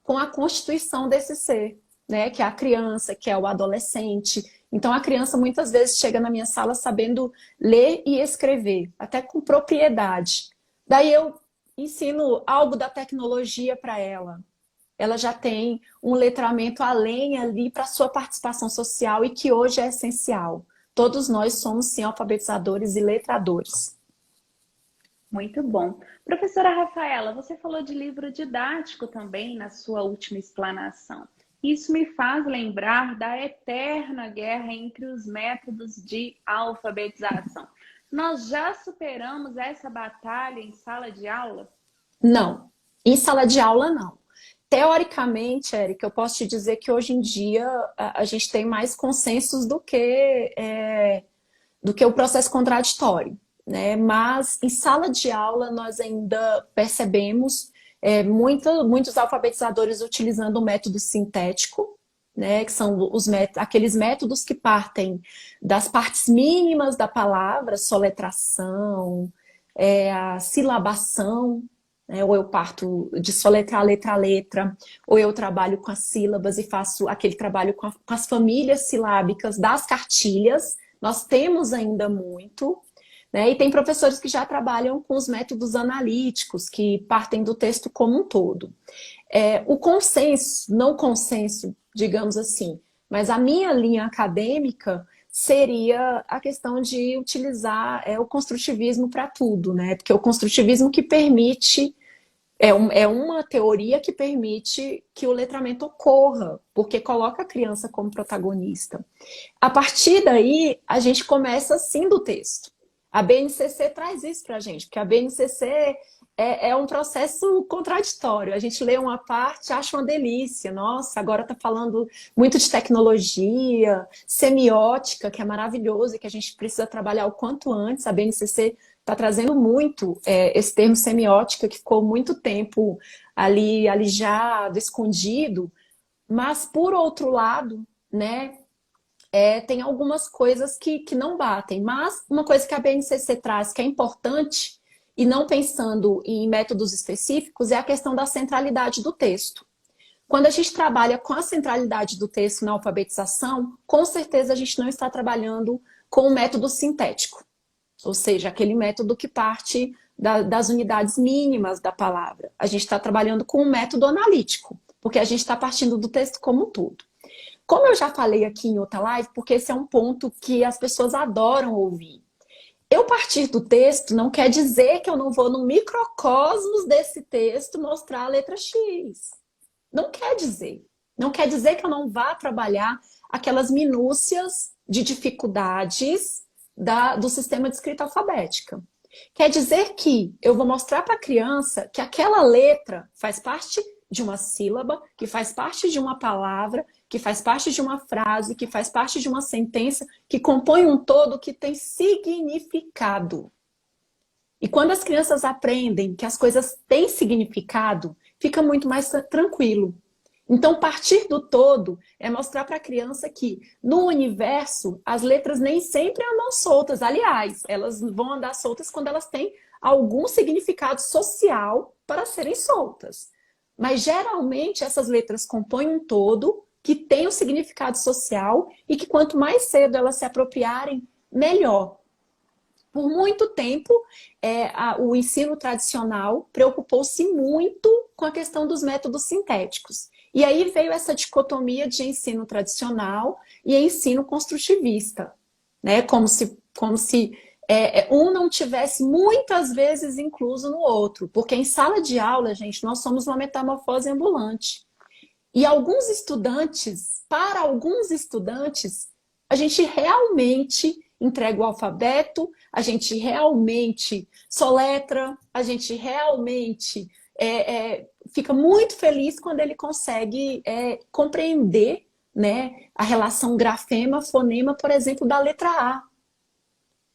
com a constituição desse ser, né? Que é a criança, que é o adolescente. Então a criança muitas vezes chega na minha sala sabendo ler e escrever, até com propriedade. Daí eu ensino algo da tecnologia para ela. Ela já tem um letramento além ali para sua participação social e que hoje é essencial. Todos nós somos sim alfabetizadores e letradores. Muito bom. Professora Rafaela, você falou de livro didático também na sua última explanação. Isso me faz lembrar da eterna guerra entre os métodos de alfabetização. Nós já superamos essa batalha em sala de aula? Não, em sala de aula não. Teoricamente, Érica, eu posso te dizer que hoje em dia a gente tem mais consensos do que o processo contraditório, né? Mas em sala de aula nós ainda percebemos muitos alfabetizadores utilizando o método sintético, né? Que são aqueles métodos que partem das partes mínimas da palavra, soletração, a silabação, né? Ou eu parto de soletrar letra a letra, ou eu trabalho com as sílabas e faço aquele trabalho com as famílias silábicas das cartilhas. Nós temos ainda muito, né? E tem professores que já trabalham com os métodos analíticos, que partem do texto como um todo. O consenso, não consenso, digamos assim, mas a minha linha acadêmica seria a questão de utilizar o construtivismo para tudo, né? Porque o construtivismo que permite, é uma teoria que permite que o letramento ocorra, porque coloca a criança como protagonista. A partir daí, a gente começa sim do texto. A BNCC traz isso para a gente, porque a BNCC é um processo contraditório. A gente lê uma parte, acha uma delícia. Nossa, agora está falando muito de tecnologia, semiótica, que é maravilhoso e que a gente precisa trabalhar o quanto antes. A BNCC está trazendo muito esse termo semiótica, que ficou muito tempo ali alijado, escondido. Mas, por outro lado, né, tem algumas coisas que não batem. Mas uma coisa que a BNCC traz que é importante, e não pensando em métodos específicos, é a questão da centralidade do texto. Quando a gente trabalha com a centralidade do texto na alfabetização, com certeza a gente não está trabalhando com o método sintético, ou seja, aquele método que parte das unidades mínimas da palavra. A gente está trabalhando com um método analítico, porque a gente está partindo do texto como um todo. Como eu já falei aqui em outra live, porque esse é um ponto que as pessoas adoram ouvir. Eu partir do texto não quer dizer que eu não vou no microcosmos desse texto mostrar a letra X. Não quer dizer. Não quer dizer que eu não vá trabalhar aquelas minúcias de dificuldades do sistema de escrita alfabética. Quer dizer que eu vou mostrar para a criança que aquela letra faz parte de uma sílaba, que faz parte de uma palavra, que faz parte de uma frase, que faz parte de uma sentença, que compõe um todo que tem significado. E quando as crianças aprendem que as coisas têm significado, fica muito mais tranquilo. Então, partir do todo é mostrar para a criança que no universo as letras nem sempre andam soltas. Aliás, elas vão andar soltas quando elas têm algum significado social para serem soltas. Mas geralmente essas letras compõem um todo que tem um significado social e que quanto mais cedo elas se apropriarem, melhor. Por muito tempo, o ensino tradicional preocupou-se muito com a questão dos métodos sintéticos. E aí veio essa dicotomia de ensino tradicional e ensino construtivista, né? Como se um não tivesse muitas vezes incluso no outro. Porque em sala de aula, gente, nós somos uma metamorfose ambulante. E para alguns estudantes, a gente realmente entrega o alfabeto, a gente realmente soletra, a gente realmente fica muito feliz quando ele consegue compreender, né, a relação grafema-fonema, por exemplo, da letra A.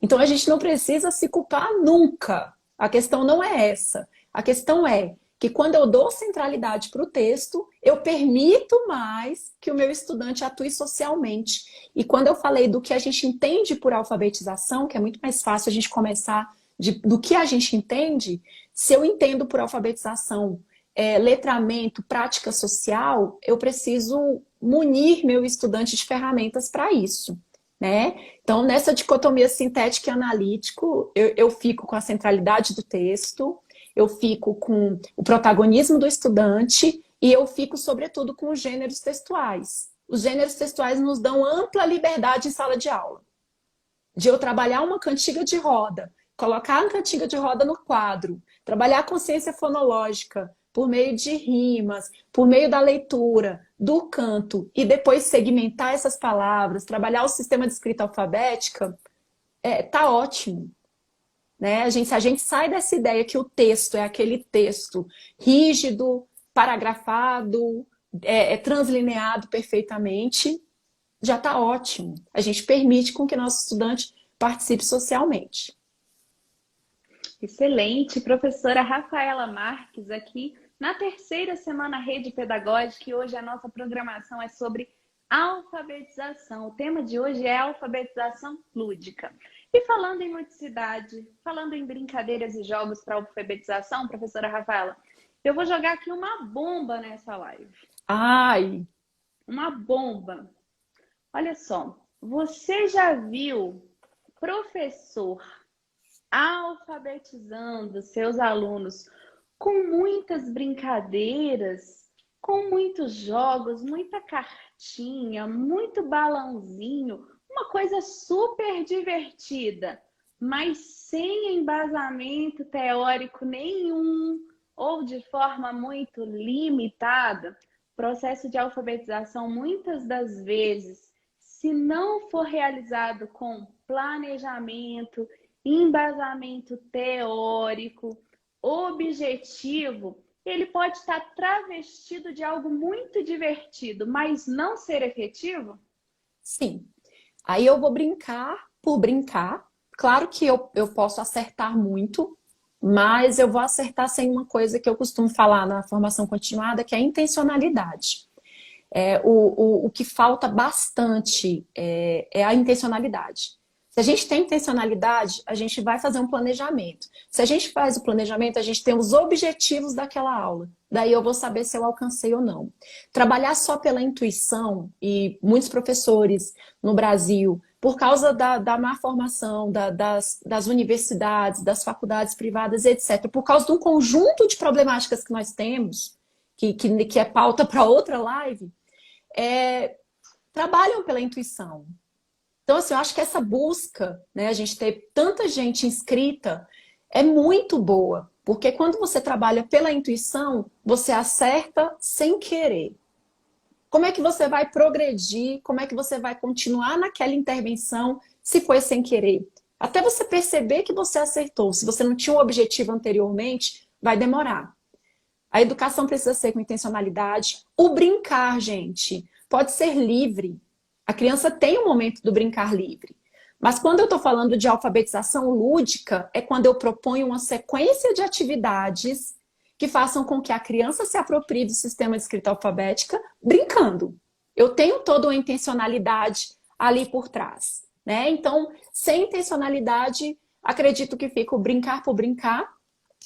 Então a gente não precisa se culpar nunca. A questão não é essa. A questão é que quando eu dou centralidade para o texto, eu permito mais que o meu estudante atue socialmente. E quando eu falei do que a gente entende por alfabetização, que é muito mais fácil a gente começar do que a gente entende, se eu entendo por alfabetização letramento, prática social, eu preciso munir meu estudante de ferramentas para isso. Né? Então, nessa dicotomia sintética e analítico, eu fico com a centralidade do texto, eu fico com o protagonismo do estudante e eu fico, sobretudo, com os gêneros textuais. Os gêneros textuais nos dão ampla liberdade em sala de aula. De eu trabalhar uma cantiga de roda, colocar a cantiga de roda no quadro, trabalhar a consciência fonológica por meio de rimas, por meio da leitura, do canto, e depois segmentar essas palavras, trabalhar o sistema de escrita alfabética, tá ótimo. Né? Se a gente sai dessa ideia que o texto é aquele texto rígido, paragrafado, translineado perfeitamente, já está ótimo. A gente permite com que nosso estudante participe socialmente. Excelente. Professora Rafaela Marques aqui na terceira semana Rede Pedagógica, e hoje a nossa programação é sobre alfabetização. O tema de hoje é alfabetização lúdica. E falando em ludicidade, falando em brincadeiras e jogos para alfabetização, professora Rafaela, eu vou jogar aqui uma bomba nessa live. Ai, Uma bomba. Olha só, você já viu professor alfabetizando seus alunos com muitas brincadeiras, com muitos jogos, muita cartinha, muito balãozinho, uma coisa super divertida, mas sem embasamento teórico nenhum ou de forma muito limitada? O processo de alfabetização, muitas das vezes, se não for realizado com planejamento, embasamento teórico, objetivo, ele pode estar travestido de algo muito divertido, mas não ser efetivo? sim. Aí eu vou brincar por brincar. Claro que eu posso acertar muito, mas eu vou acertar sem uma coisa que eu costumo falar na formação continuada, que é a intencionalidade. O que falta bastante é a intencionalidade. Se a gente tem intencionalidade, a gente vai fazer um planejamento. Se a gente faz o planejamento, a gente tem os objetivos daquela aula. Daí eu vou saber se eu alcancei ou não. Trabalhar só pela intuição, e muitos professores no Brasil, por causa da má formação das universidades, das faculdades privadas, etc., por causa de um conjunto de problemáticas que nós temos, que é pauta para outra live, trabalham pela intuição. Então, assim, eu acho que essa busca, né, a gente ter tanta gente inscrita, é muito boa. Porque quando você trabalha pela intuição, você acerta sem querer. Como é que você vai progredir? Como é que você vai continuar naquela intervenção se foi sem querer? Até você perceber que você acertou. Se você não tinha um objetivo anteriormente, vai demorar. A educação precisa ser com intencionalidade. O brincar, gente, pode ser livre. A criança tem um momento do brincar livre. Mas quando eu estou falando de alfabetização lúdica, é quando eu proponho uma sequência de atividades que façam com que a criança se aproprie do sistema de escrita alfabética brincando. Eu tenho toda uma intencionalidade ali por trás, né? Então, sem intencionalidade, acredito que fica o brincar por brincar,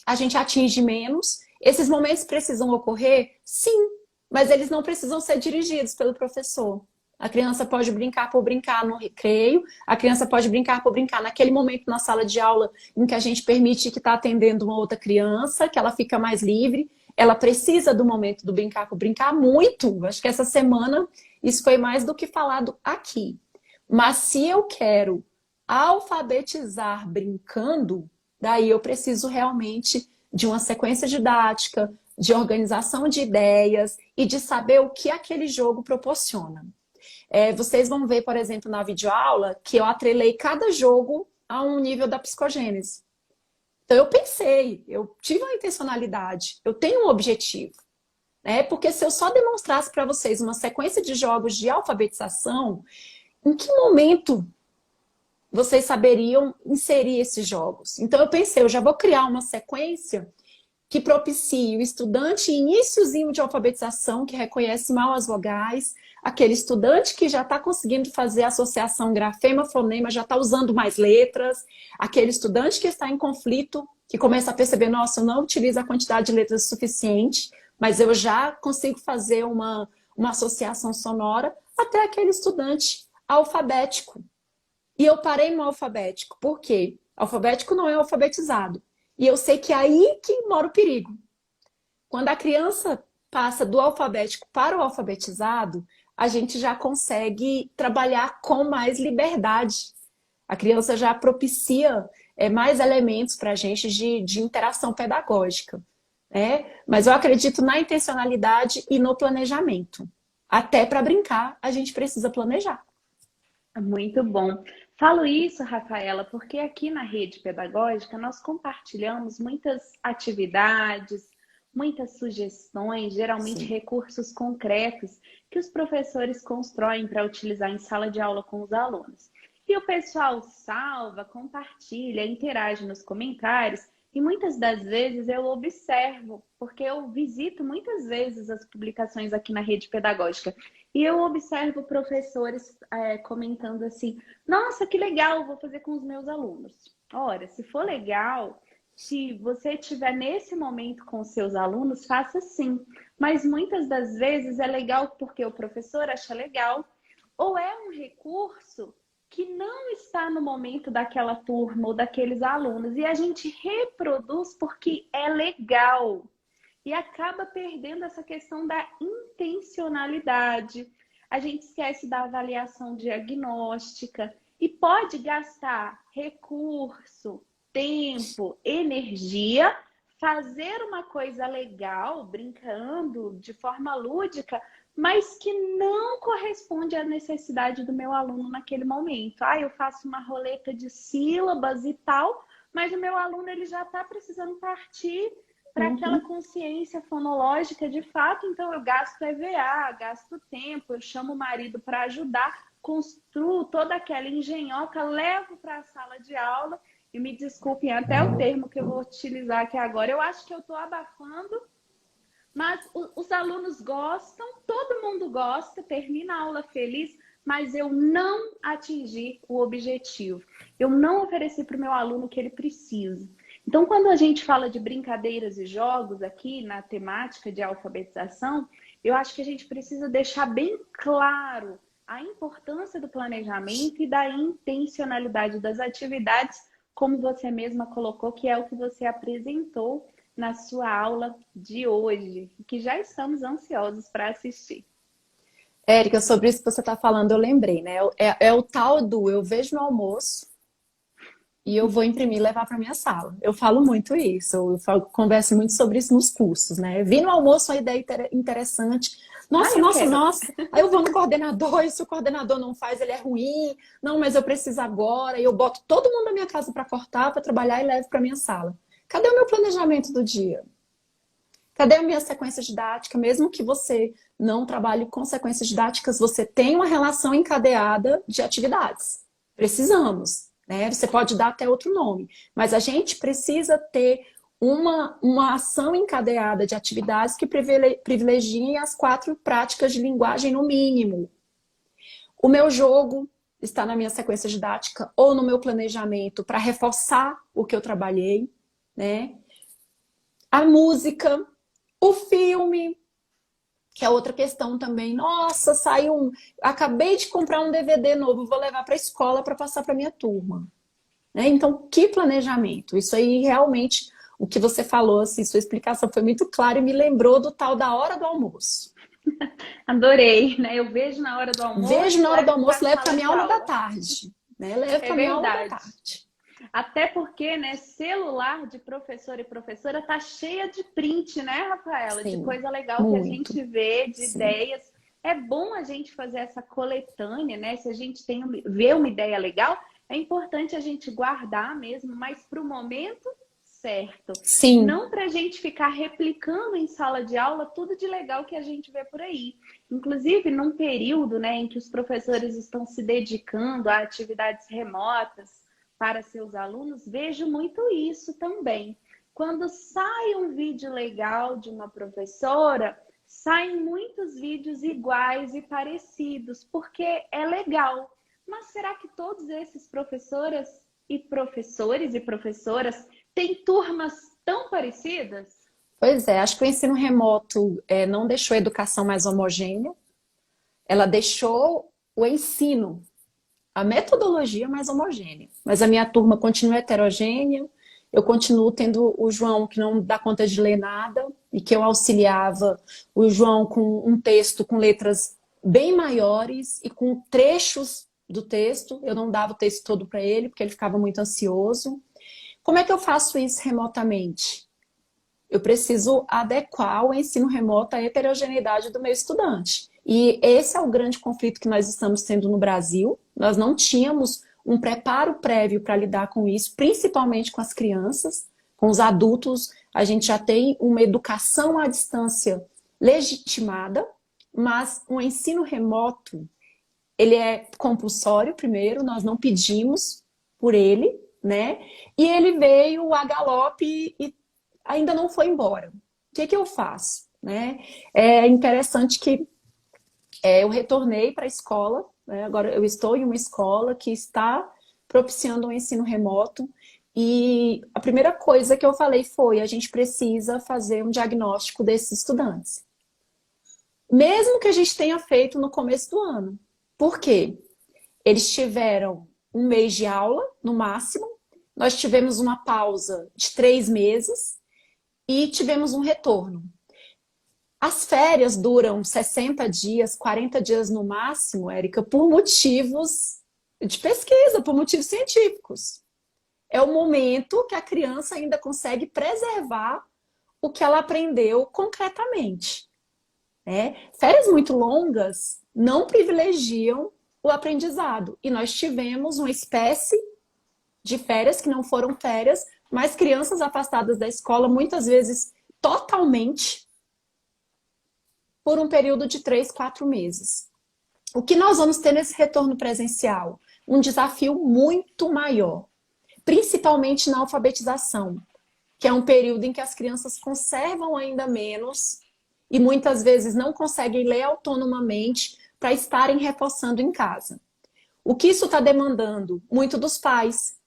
a gente atinge menos. Esses momentos precisam ocorrer? Sim, mas eles não precisam ser dirigidos pelo professor. A criança pode brincar por brincar no recreio, a criança pode brincar por brincar naquele momento na sala de aula em que a gente permite que está atendendo uma outra criança, que ela fica mais livre. Ela precisa do momento do brincar por brincar muito. Acho que essa semana isso foi mais do que falado aqui. Mas se eu quero alfabetizar brincando, daí eu preciso realmente de uma sequência didática, de organização de ideias e de saber o que aquele jogo proporciona. Vocês vão ver, por exemplo, na videoaula, que eu atrelei cada jogo a um nível da psicogênese. Então eu pensei, eu tive uma intencionalidade, eu tenho um objetivo. Porque se eu só demonstrasse para vocês uma sequência de jogos de alfabetização, em que momento vocês saberiam inserir esses jogos? Então eu pensei, eu já vou criar uma sequência que propicie o estudante iniciozinho de alfabetização, que reconhece mal as vogais, aquele estudante que já está conseguindo fazer a associação grafema-fonema, já está usando mais letras, aquele estudante que está em conflito, que começa a perceber, nossa, eu não utilizo a quantidade de letras suficiente, mas eu já consigo fazer uma associação sonora, até aquele estudante alfabético. E eu parei no alfabético, por quê? Alfabético não é alfabetizado. E eu sei que é aí que mora o perigo. Quando a criança passa do alfabético para o alfabetizado, a gente já consegue trabalhar com mais liberdade. A criança já propicia mais elementos para a gente de interação pedagógica. Mas eu acredito na intencionalidade e no planejamento. Até para brincar, a gente precisa planejar. Muito bom. Falo isso, Rafaela, porque aqui na rede pedagógica nós compartilhamos muitas atividades, muitas sugestões, geralmente Sim. recursos concretos que os professores constroem para utilizar em sala de aula com os alunos. E o pessoal salva, compartilha, interage nos comentários E muitas das vezes eu observo, porque eu visito muitas vezes as publicações aqui na rede pedagógica, e eu observo professores comentando assim: nossa, que legal, vou fazer com os meus alunos. Ora, se for legal, se você estiver nesse momento com os seus alunos, faça sim. Mas muitas das vezes é legal porque o professor acha legal, ou é um recurso que não está no momento daquela turma ou daqueles alunos. E a gente reproduz porque é legal. E acaba perdendo essa questão da intencionalidade. A gente esquece da avaliação diagnóstica e pode gastar recurso, tempo, energia, fazer uma coisa legal, brincando de forma lúdica, mas que não corresponde à necessidade do meu aluno naquele momento. Ah, eu faço uma roleta de sílabas e tal, mas o meu aluno ele já está precisando partir para aquela consciência fonológica de fato, então eu gasto EVA, gasto tempo, eu chamo o marido para ajudar, construo toda aquela engenhoca, levo para a sala de aula, e me desculpem até o termo que eu vou utilizar aqui agora, eu acho que eu estou abafando, mas os alunos gostam, todo mundo gosta, termina a aula feliz, mas eu não atingi o objetivo. Eu não ofereci para o meu aluno o que ele precisa. Então, quando a gente fala de brincadeiras e jogos aqui na temática de alfabetização, eu acho que a gente precisa deixar bem claro a importância do planejamento e da intencionalidade das atividades, como você mesma colocou, que é o que você apresentou na sua aula de hoje, que já estamos ansiosos para assistir. Érica, sobre isso que você está falando, eu lembrei, né? É o tal do eu vejo no almoço e eu vou imprimir e levar para minha sala. Eu falo muito isso, converso muito sobre isso nos cursos, né? Vi no almoço uma ideia interessante. Nossa, nossa. Aí eu vou no coordenador, e se o coordenador não faz, ele é ruim. Não, mas eu preciso agora. E eu boto todo mundo na minha casa para cortar, para trabalhar e levo para minha sala. Cadê o meu planejamento do dia? Cadê a minha sequência didática? Mesmo que você não trabalhe com sequências didáticas, você tem uma relação encadeada de atividades. Precisamos, né? Você pode dar até outro nome, mas a gente precisa ter uma ação encadeada de atividades que privilegiem as 4 práticas de linguagem no mínimo. O meu jogo está na minha sequência didática ou no meu planejamento para reforçar o que eu trabalhei, né? A música, o filme, que é outra questão também. Nossa, acabei de comprar um DVD novo, vou levar para a escola para passar para minha turma. Né? Então, que planejamento? Isso aí realmente, o que você falou, assim, sua explicação foi muito clara e me lembrou do tal da hora do almoço. Adorei, né? Eu vejo na hora do almoço. Vejo na hora do almoço, levo para minha aula da tarde. Né? Levo para minha aula da tarde. Até porque, né, celular de professor e professora tá cheia de print, né, Rafaela? Sim, de coisa legal muito. Que a gente vê, de ideias. É bom a gente fazer essa coletânea, né? Se a gente vê uma ideia legal, é importante a gente guardar mesmo, mas para o momento certo. Sim. Não para a gente ficar replicando em sala de aula tudo de legal que a gente vê por aí. Inclusive, num período, né, em que os professores estão se dedicando a atividades remotas, para seus alunos, vejo muito isso também. Quando sai um vídeo legal de uma professora, saem muitos vídeos iguais e parecidos, porque é legal. Mas será que todos esses professoras e professores e professoras têm turmas tão parecidas? Pois é, acho que o ensino remoto não deixou a educação mais homogênea, ela deixou o ensino, a metodologia mais homogênea. Mas a minha turma continua heterogênea, eu continuo tendo o João que não dá conta de ler nada, e que eu auxiliava o João com um texto com letras bem maiores e com trechos do texto. Eu não dava o texto todo para ele, porque ele ficava muito ansioso. Como é que eu faço isso remotamente? Eu preciso adequar o ensino remoto à heterogeneidade do meu estudante. E esse é o grande conflito que nós estamos tendo no Brasil. Nós não tínhamos um preparo prévio para lidar com isso, principalmente com as crianças. Com os adultos, a gente já tem uma educação à distância legitimada, mas o ensino remoto, ele é compulsório primeiro, nós não pedimos por ele, né? E ele veio a galope e ainda não foi embora. O que que eu faço, né? É interessante que eu retornei para a escola, né? Agora eu estou em uma escola que está propiciando um ensino remoto e a primeira coisa que eu falei foi: a gente precisa fazer um diagnóstico desses estudantes. Mesmo que a gente tenha feito no começo do ano. Por quê? Eles tiveram um mês de aula, no máximo. Nós tivemos uma pausa de 3 meses e tivemos um retorno. As férias duram 60 dias, 40 dias no máximo, Érica, por motivos de pesquisa, por motivos científicos. É o momento que a criança ainda consegue preservar o que ela aprendeu concretamente, né? Férias muito longas não privilegiam o aprendizado. E nós tivemos uma espécie de férias que não foram férias, mas crianças afastadas da escola, muitas vezes totalmente, por um período de 3, 4 meses. O que nós vamos ter nesse retorno presencial? Um desafio muito maior, principalmente na alfabetização, que é um período em que as crianças conservam ainda menos e muitas vezes não conseguem ler autonomamente para estarem reforçando em casa. O que isso está demandando? Muito dos pais,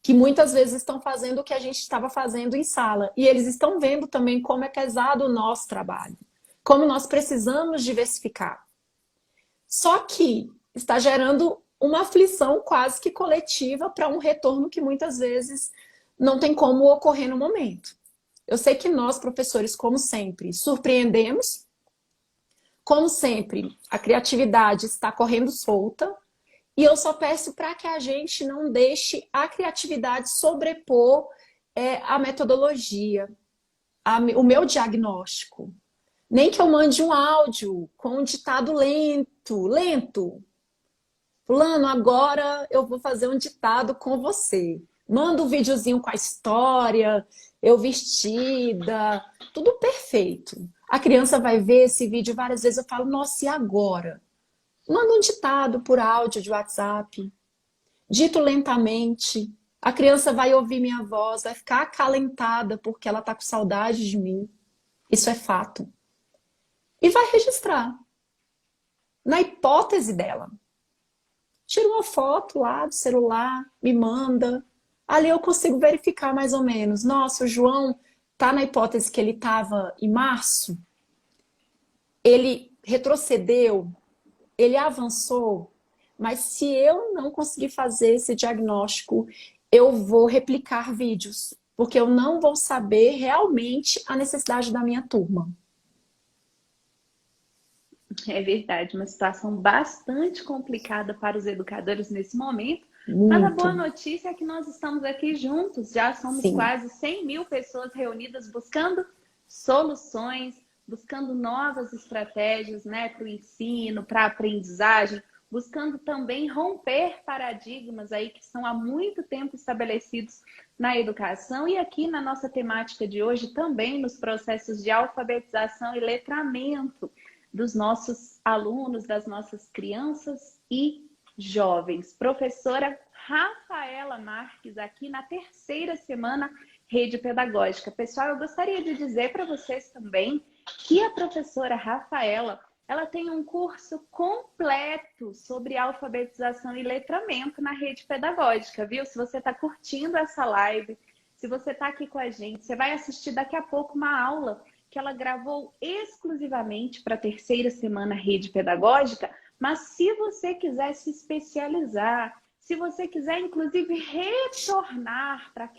que muitas vezes estão fazendo o que a gente estava fazendo em sala. E eles estão vendo também como é pesado o nosso trabalho, como nós precisamos diversificar. Só que está gerando uma aflição quase que coletiva para um retorno que muitas vezes não tem como ocorrer no momento. Eu sei que nós, professores, como sempre, surpreendemos. Como sempre, a criatividade está correndo solta. E eu só peço para que a gente não deixe a criatividade sobrepor a metodologia, o meu diagnóstico. Nem que eu mande um áudio com um ditado lento. Fulano, agora eu vou fazer um ditado com você. Manda um videozinho com a história, eu vestida, tudo perfeito. A criança vai ver esse vídeo várias vezes, eu falo, nossa, e agora? Manda um ditado por áudio de WhatsApp. Dito lentamente. A criança vai ouvir minha voz, vai ficar acalentada porque ela está com saudade de mim. Isso é fato. E vai registrar. Na hipótese dela. Tira uma foto lá do celular, me manda. Ali eu consigo verificar mais ou menos. Nossa, o João tá na hipótese que ele estava em março. Ele retrocedeu, ele avançou. Mas se eu não conseguir fazer esse diagnóstico, eu vou replicar vídeos, porque eu não vou saber realmente a necessidade da minha turma. É verdade, uma situação bastante complicada para os educadores nesse momento. Mas a Muito. boa notícia é que nós estamos aqui juntos, já somos Sim. quase 100 mil pessoas reunidas buscando soluções, buscando novas estratégias, né, para o ensino, para a aprendizagem, buscando também romper paradigmas aí que são há muito tempo estabelecidos na educação e aqui na nossa temática de hoje também nos processos de alfabetização e letramento dos nossos alunos, das nossas crianças e jovens. Professora Rafaela Marques, aqui na terceira semana Rede Pedagógica. Pessoal, eu gostaria de dizer para vocês também que a professora Rafaela, ela tem um curso completo sobre alfabetização e letramento na Rede Pedagógica, viu? Se você está curtindo essa live, se você está aqui com a gente, você vai assistir daqui a pouco uma aula que ela gravou exclusivamente para a terceira semana Rede Pedagógica, mas se você quiser se especializar, se você quiser inclusive retornar para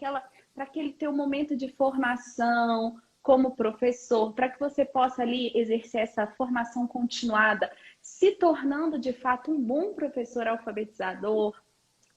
aquele teu momento de formação como professor, para que você possa ali exercer essa formação continuada, se tornando de fato um bom professor alfabetizador,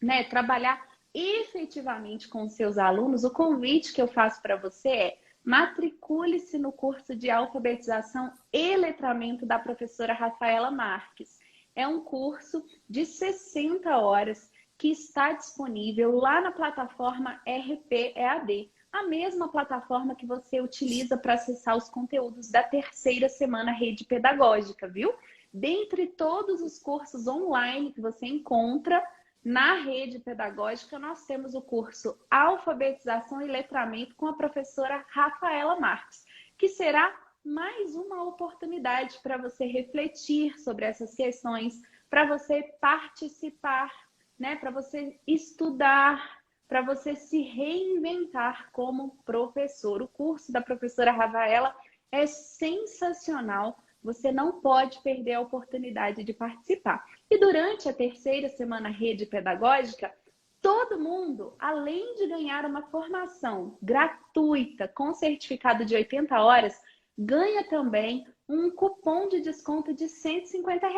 né, trabalhar efetivamente com os seus alunos, o convite que eu faço para você é: matricule-se no curso de alfabetização e letramento da professora Rafaela Marques. É um curso de 60 horas que está disponível lá na plataforma RP EAD, a mesma plataforma que você utiliza para acessar os conteúdos da terceira semana Rede Pedagógica, viu? Dentre todos os cursos online que você encontra Na rede pedagógica, nós temos o curso Alfabetização e Letramento com a professora Rafaela Marques, que será mais uma oportunidade para você refletir sobre essas questões, para você participar, né, para você estudar, para você se reinventar como professor. O curso da professora Rafaela é sensacional, você não pode perder a oportunidade de participar. E durante a terceira semana Rede Pedagógica, todo mundo, além de ganhar uma formação gratuita com certificado de 80 horas, ganha também um cupom de desconto de R$ 150.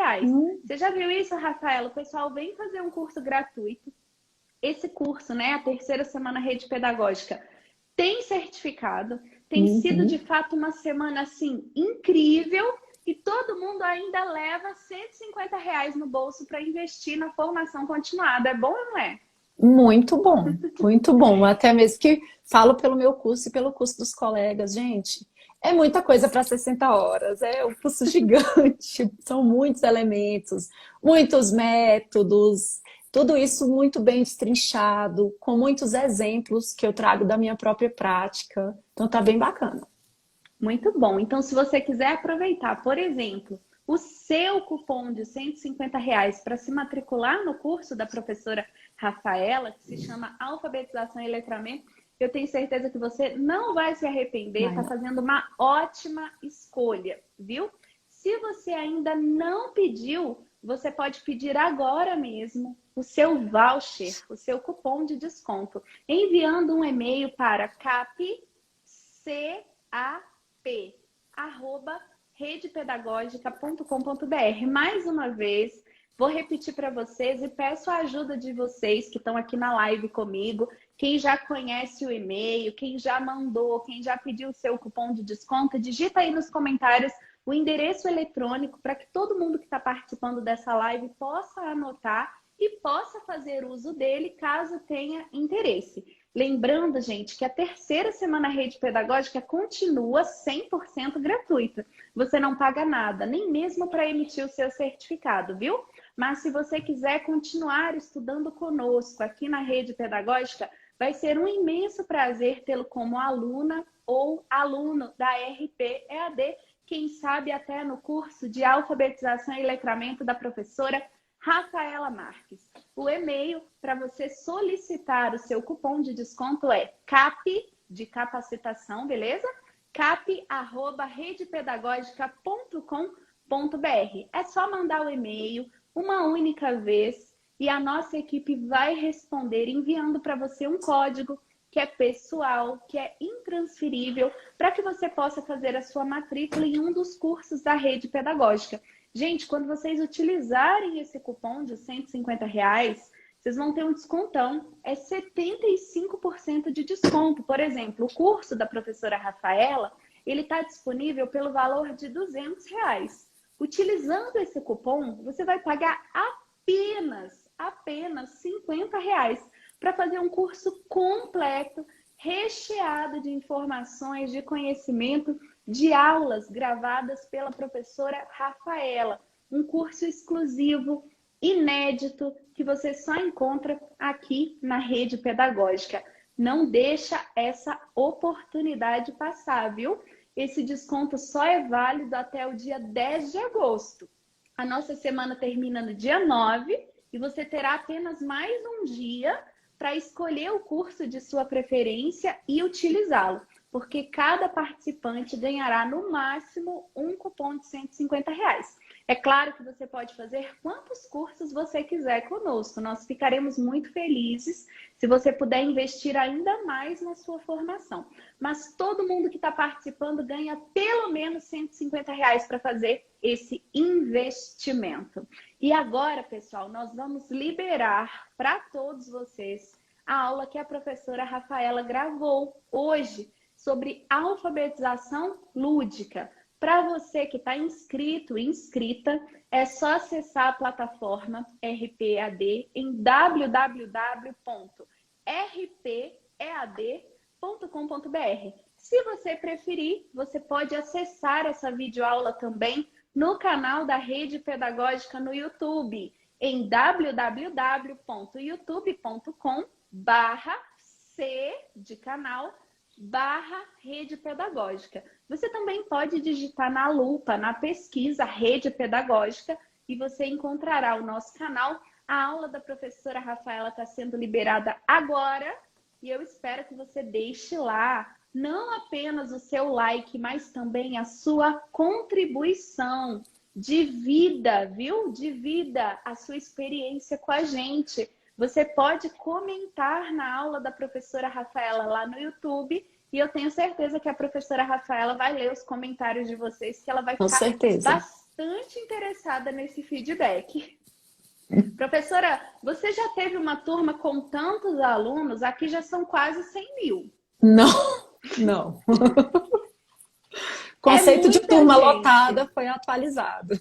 Você já viu isso, Rafaela? O pessoal vem fazer um curso gratuito. Esse curso, né, a terceira semana Rede Pedagógica, tem certificado, tem sido de fato uma semana assim incrível e todo mundo ainda leva R$ 150 no bolso para investir na formação continuada. É bom ou não é? Muito bom, muito bom. Até mesmo que falo pelo meu curso e pelo curso dos colegas, gente. É muita coisa para 60 horas, é um curso gigante, são muitos elementos, muitos métodos, tudo isso muito bem destrinchado, com muitos exemplos que eu trago da minha própria prática. Então tá bem bacana. Muito bom. Então, se você quiser aproveitar, por exemplo, o seu cupom de R$ 150 para se matricular no curso da professora Rafaela, que se chama Alfabetização e Letramento, eu tenho certeza que você não vai se arrepender, está fazendo uma ótima escolha, viu? Se você ainda não pediu, você pode pedir agora mesmo o seu voucher, o seu cupom de desconto, enviando um e-mail para capcap@redepedagógica.com.br. Mais uma vez, vou repetir para vocês e peço a ajuda de vocês que estão aqui na live comigo, quem já conhece o e-mail, quem já mandou, quem já pediu o seu cupom de desconto, digita aí nos comentários o endereço eletrônico para que todo mundo que está participando dessa live possa anotar e possa fazer uso dele caso tenha interesse. Lembrando, gente, que a terceira semana Rede Pedagógica continua 100% gratuita. Você não paga nada, nem mesmo para emitir o seu certificado, viu? Mas se você quiser continuar estudando conosco aqui na Rede Pedagógica, vai ser um imenso prazer tê-lo como aluna ou aluno da RP EAD, quem sabe até no curso de Alfabetização e Letramento da professora Rafaela Marques. O e-mail para você solicitar o seu cupom de desconto é cap, de capacitação, beleza? cap@redepedagógica.com.br. É só mandar o e-mail uma única vez e a nossa equipe vai responder enviando para você um código que é pessoal, que é intransferível, para que você possa fazer a sua matrícula em um dos cursos da rede pedagógica. Gente, quando vocês utilizarem esse cupom de R$ 150, vocês vão ter um descontão, é 75% de desconto. Por exemplo, o curso da professora Rafaela, ele está disponível pelo valor de R$ 200. Utilizando esse cupom, você vai pagar apenas R$ 50 para fazer um curso completo, recheado de informações, de conhecimento, de aulas gravadas pela professora Rafaela. Um curso exclusivo, inédito, que você só encontra aqui na Rede Pedagógica. Não deixa essa oportunidade passar, viu? Esse desconto só é válido até o dia 10 de agosto. A nossa semana termina no dia 9 e você terá apenas mais um dia para escolher o curso de sua preferência e utilizá-lo, porque cada participante ganhará no máximo um cupom de R$ 150. É claro que você pode fazer quantos cursos você quiser conosco. Nós ficaremos muito felizes se você puder investir ainda mais na sua formação. Mas todo mundo que está participando ganha pelo menos R$ 150 para fazer esse investimento. E agora, pessoal, nós vamos liberar para todos vocês a aula que a professora Rafaela gravou hoje sobre alfabetização lúdica. Para você que está inscrito e inscrita, é só acessar a plataforma RPEAD em www.rpead.com.br. Se você preferir, você pode acessar essa videoaula também no canal da Rede Pedagógica no YouTube. em www.youtube.com/c de canal /rede pedagógica. Você também pode digitar na lupa, na pesquisa Rede Pedagógica, e você encontrará o nosso canal. A aula da professora Rafaela está sendo liberada agora e eu espero que você deixe lá não apenas o seu like, mas também a sua contribuição. Divida, viu? Divida a sua experiência com a gente. Você pode comentar na aula da professora Rafaela lá no YouTube e eu tenho certeza que a professora Rafaela vai ler os comentários de vocês, que ela vai Com ficar certeza. bastante interessada nesse feedback. Professora, você já teve uma turma com tantos alunos? Aqui já são quase 100 mil. Não. Conceito de turma lotada foi atualizado.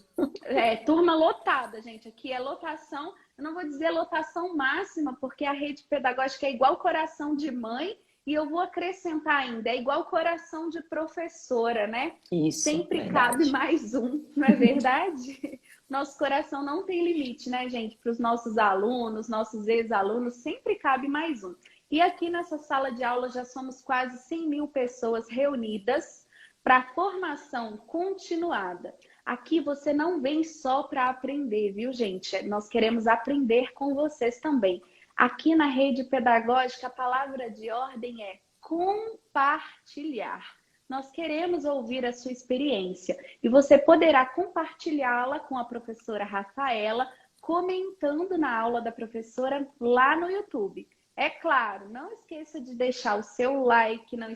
Turma lotada, gente. Aqui é lotação, eu não vou dizer lotação máxima, porque a rede pedagógica é igual coração de mãe, e eu vou acrescentar ainda, é igual coração de professora, né? Isso, sempre verdade. cabe mais um, não é verdade? Nosso coração não tem limite, né, gente? Para os nossos alunos, nossos ex-alunos, sempre cabe mais um. E aqui nessa sala de aula já somos quase 100 mil pessoas reunidas para formação continuada. Aqui você não vem só para aprender, viu, gente? Nós queremos aprender com vocês também. Aqui na rede pedagógica, a palavra de ordem é compartilhar. Nós queremos ouvir a sua experiência e você poderá compartilhá-la com a professora Rafaela, comentando na aula da professora lá no YouTube. É claro, não esqueça de deixar o seu like, não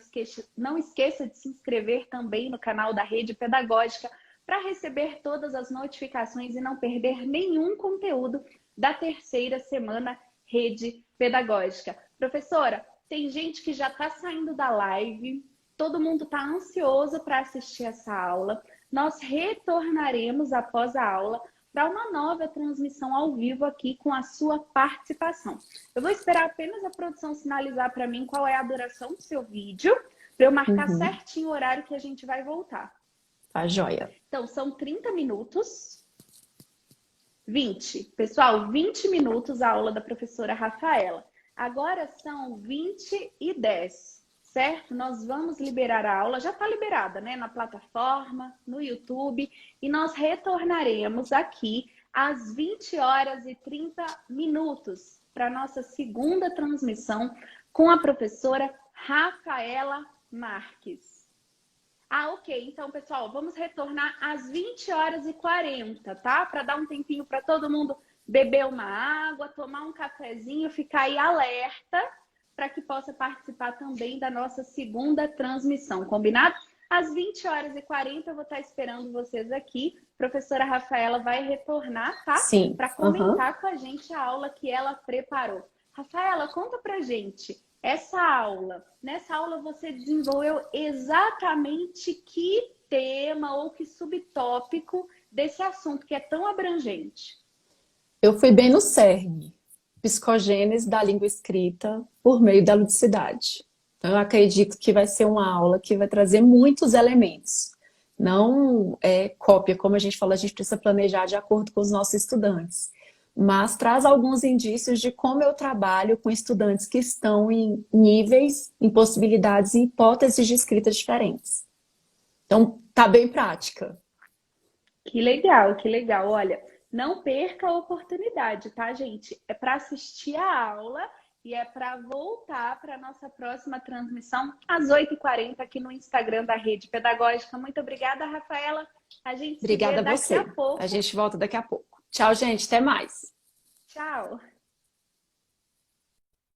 esqueça de se inscrever também no canal da Rede Pedagógica para receber todas as notificações e não perder nenhum conteúdo da terceira semana Rede Pedagógica. Professora, tem gente que já está saindo da live, todo mundo está ansioso para assistir essa aula. Nós retornaremos após a aula para uma nova transmissão ao vivo aqui com a sua participação. Eu vou esperar apenas a produção sinalizar para mim qual é a duração do seu vídeo, para eu marcar certinho o horário que a gente vai voltar. Tá joia. Então, são 30 minutos. 20. Pessoal, 20 minutos a aula da professora Rafaela. Agora são 20h10, certo? Nós vamos liberar a aula, já está liberada, né? Na plataforma, no YouTube, e nós retornaremos aqui às 20h30 para a nossa segunda transmissão com a professora Rafaela Marques. Ok. Então, pessoal, vamos retornar às 20h40, tá? Para dar um tempinho para todo mundo beber uma água, tomar um cafezinho, ficar aí alerta para que possa participar também da nossa segunda transmissão, combinado? Às 20h40 eu vou estar esperando vocês aqui. A professora Rafaela vai retornar, tá? Sim. Para comentar com a gente a aula que ela preparou. Rafaela, conta pra gente. Nessa aula você desenvolveu exatamente que tema ou que subtópico desse assunto que é tão abrangente? Eu fui bem no cerne, psicogênese da língua escrita por meio da ludicidade. Então, eu acredito que vai ser uma aula que vai trazer muitos elementos. Não é cópia, como a gente falou, a gente precisa planejar de acordo com os nossos estudantes. Mas traz alguns indícios de como eu trabalho com estudantes que estão em níveis, em possibilidades e hipóteses de escrita diferentes. Então, tá bem prática. Que legal, que legal. Olha, não perca a oportunidade, tá, gente? É para assistir a aula e é para voltar para a nossa próxima transmissão às 8h40 aqui no Instagram da Rede Pedagógica. Muito obrigada, Rafaela. A gente se vê daqui a pouco. A gente volta daqui a pouco. Tchau, gente. Até mais. Tchau.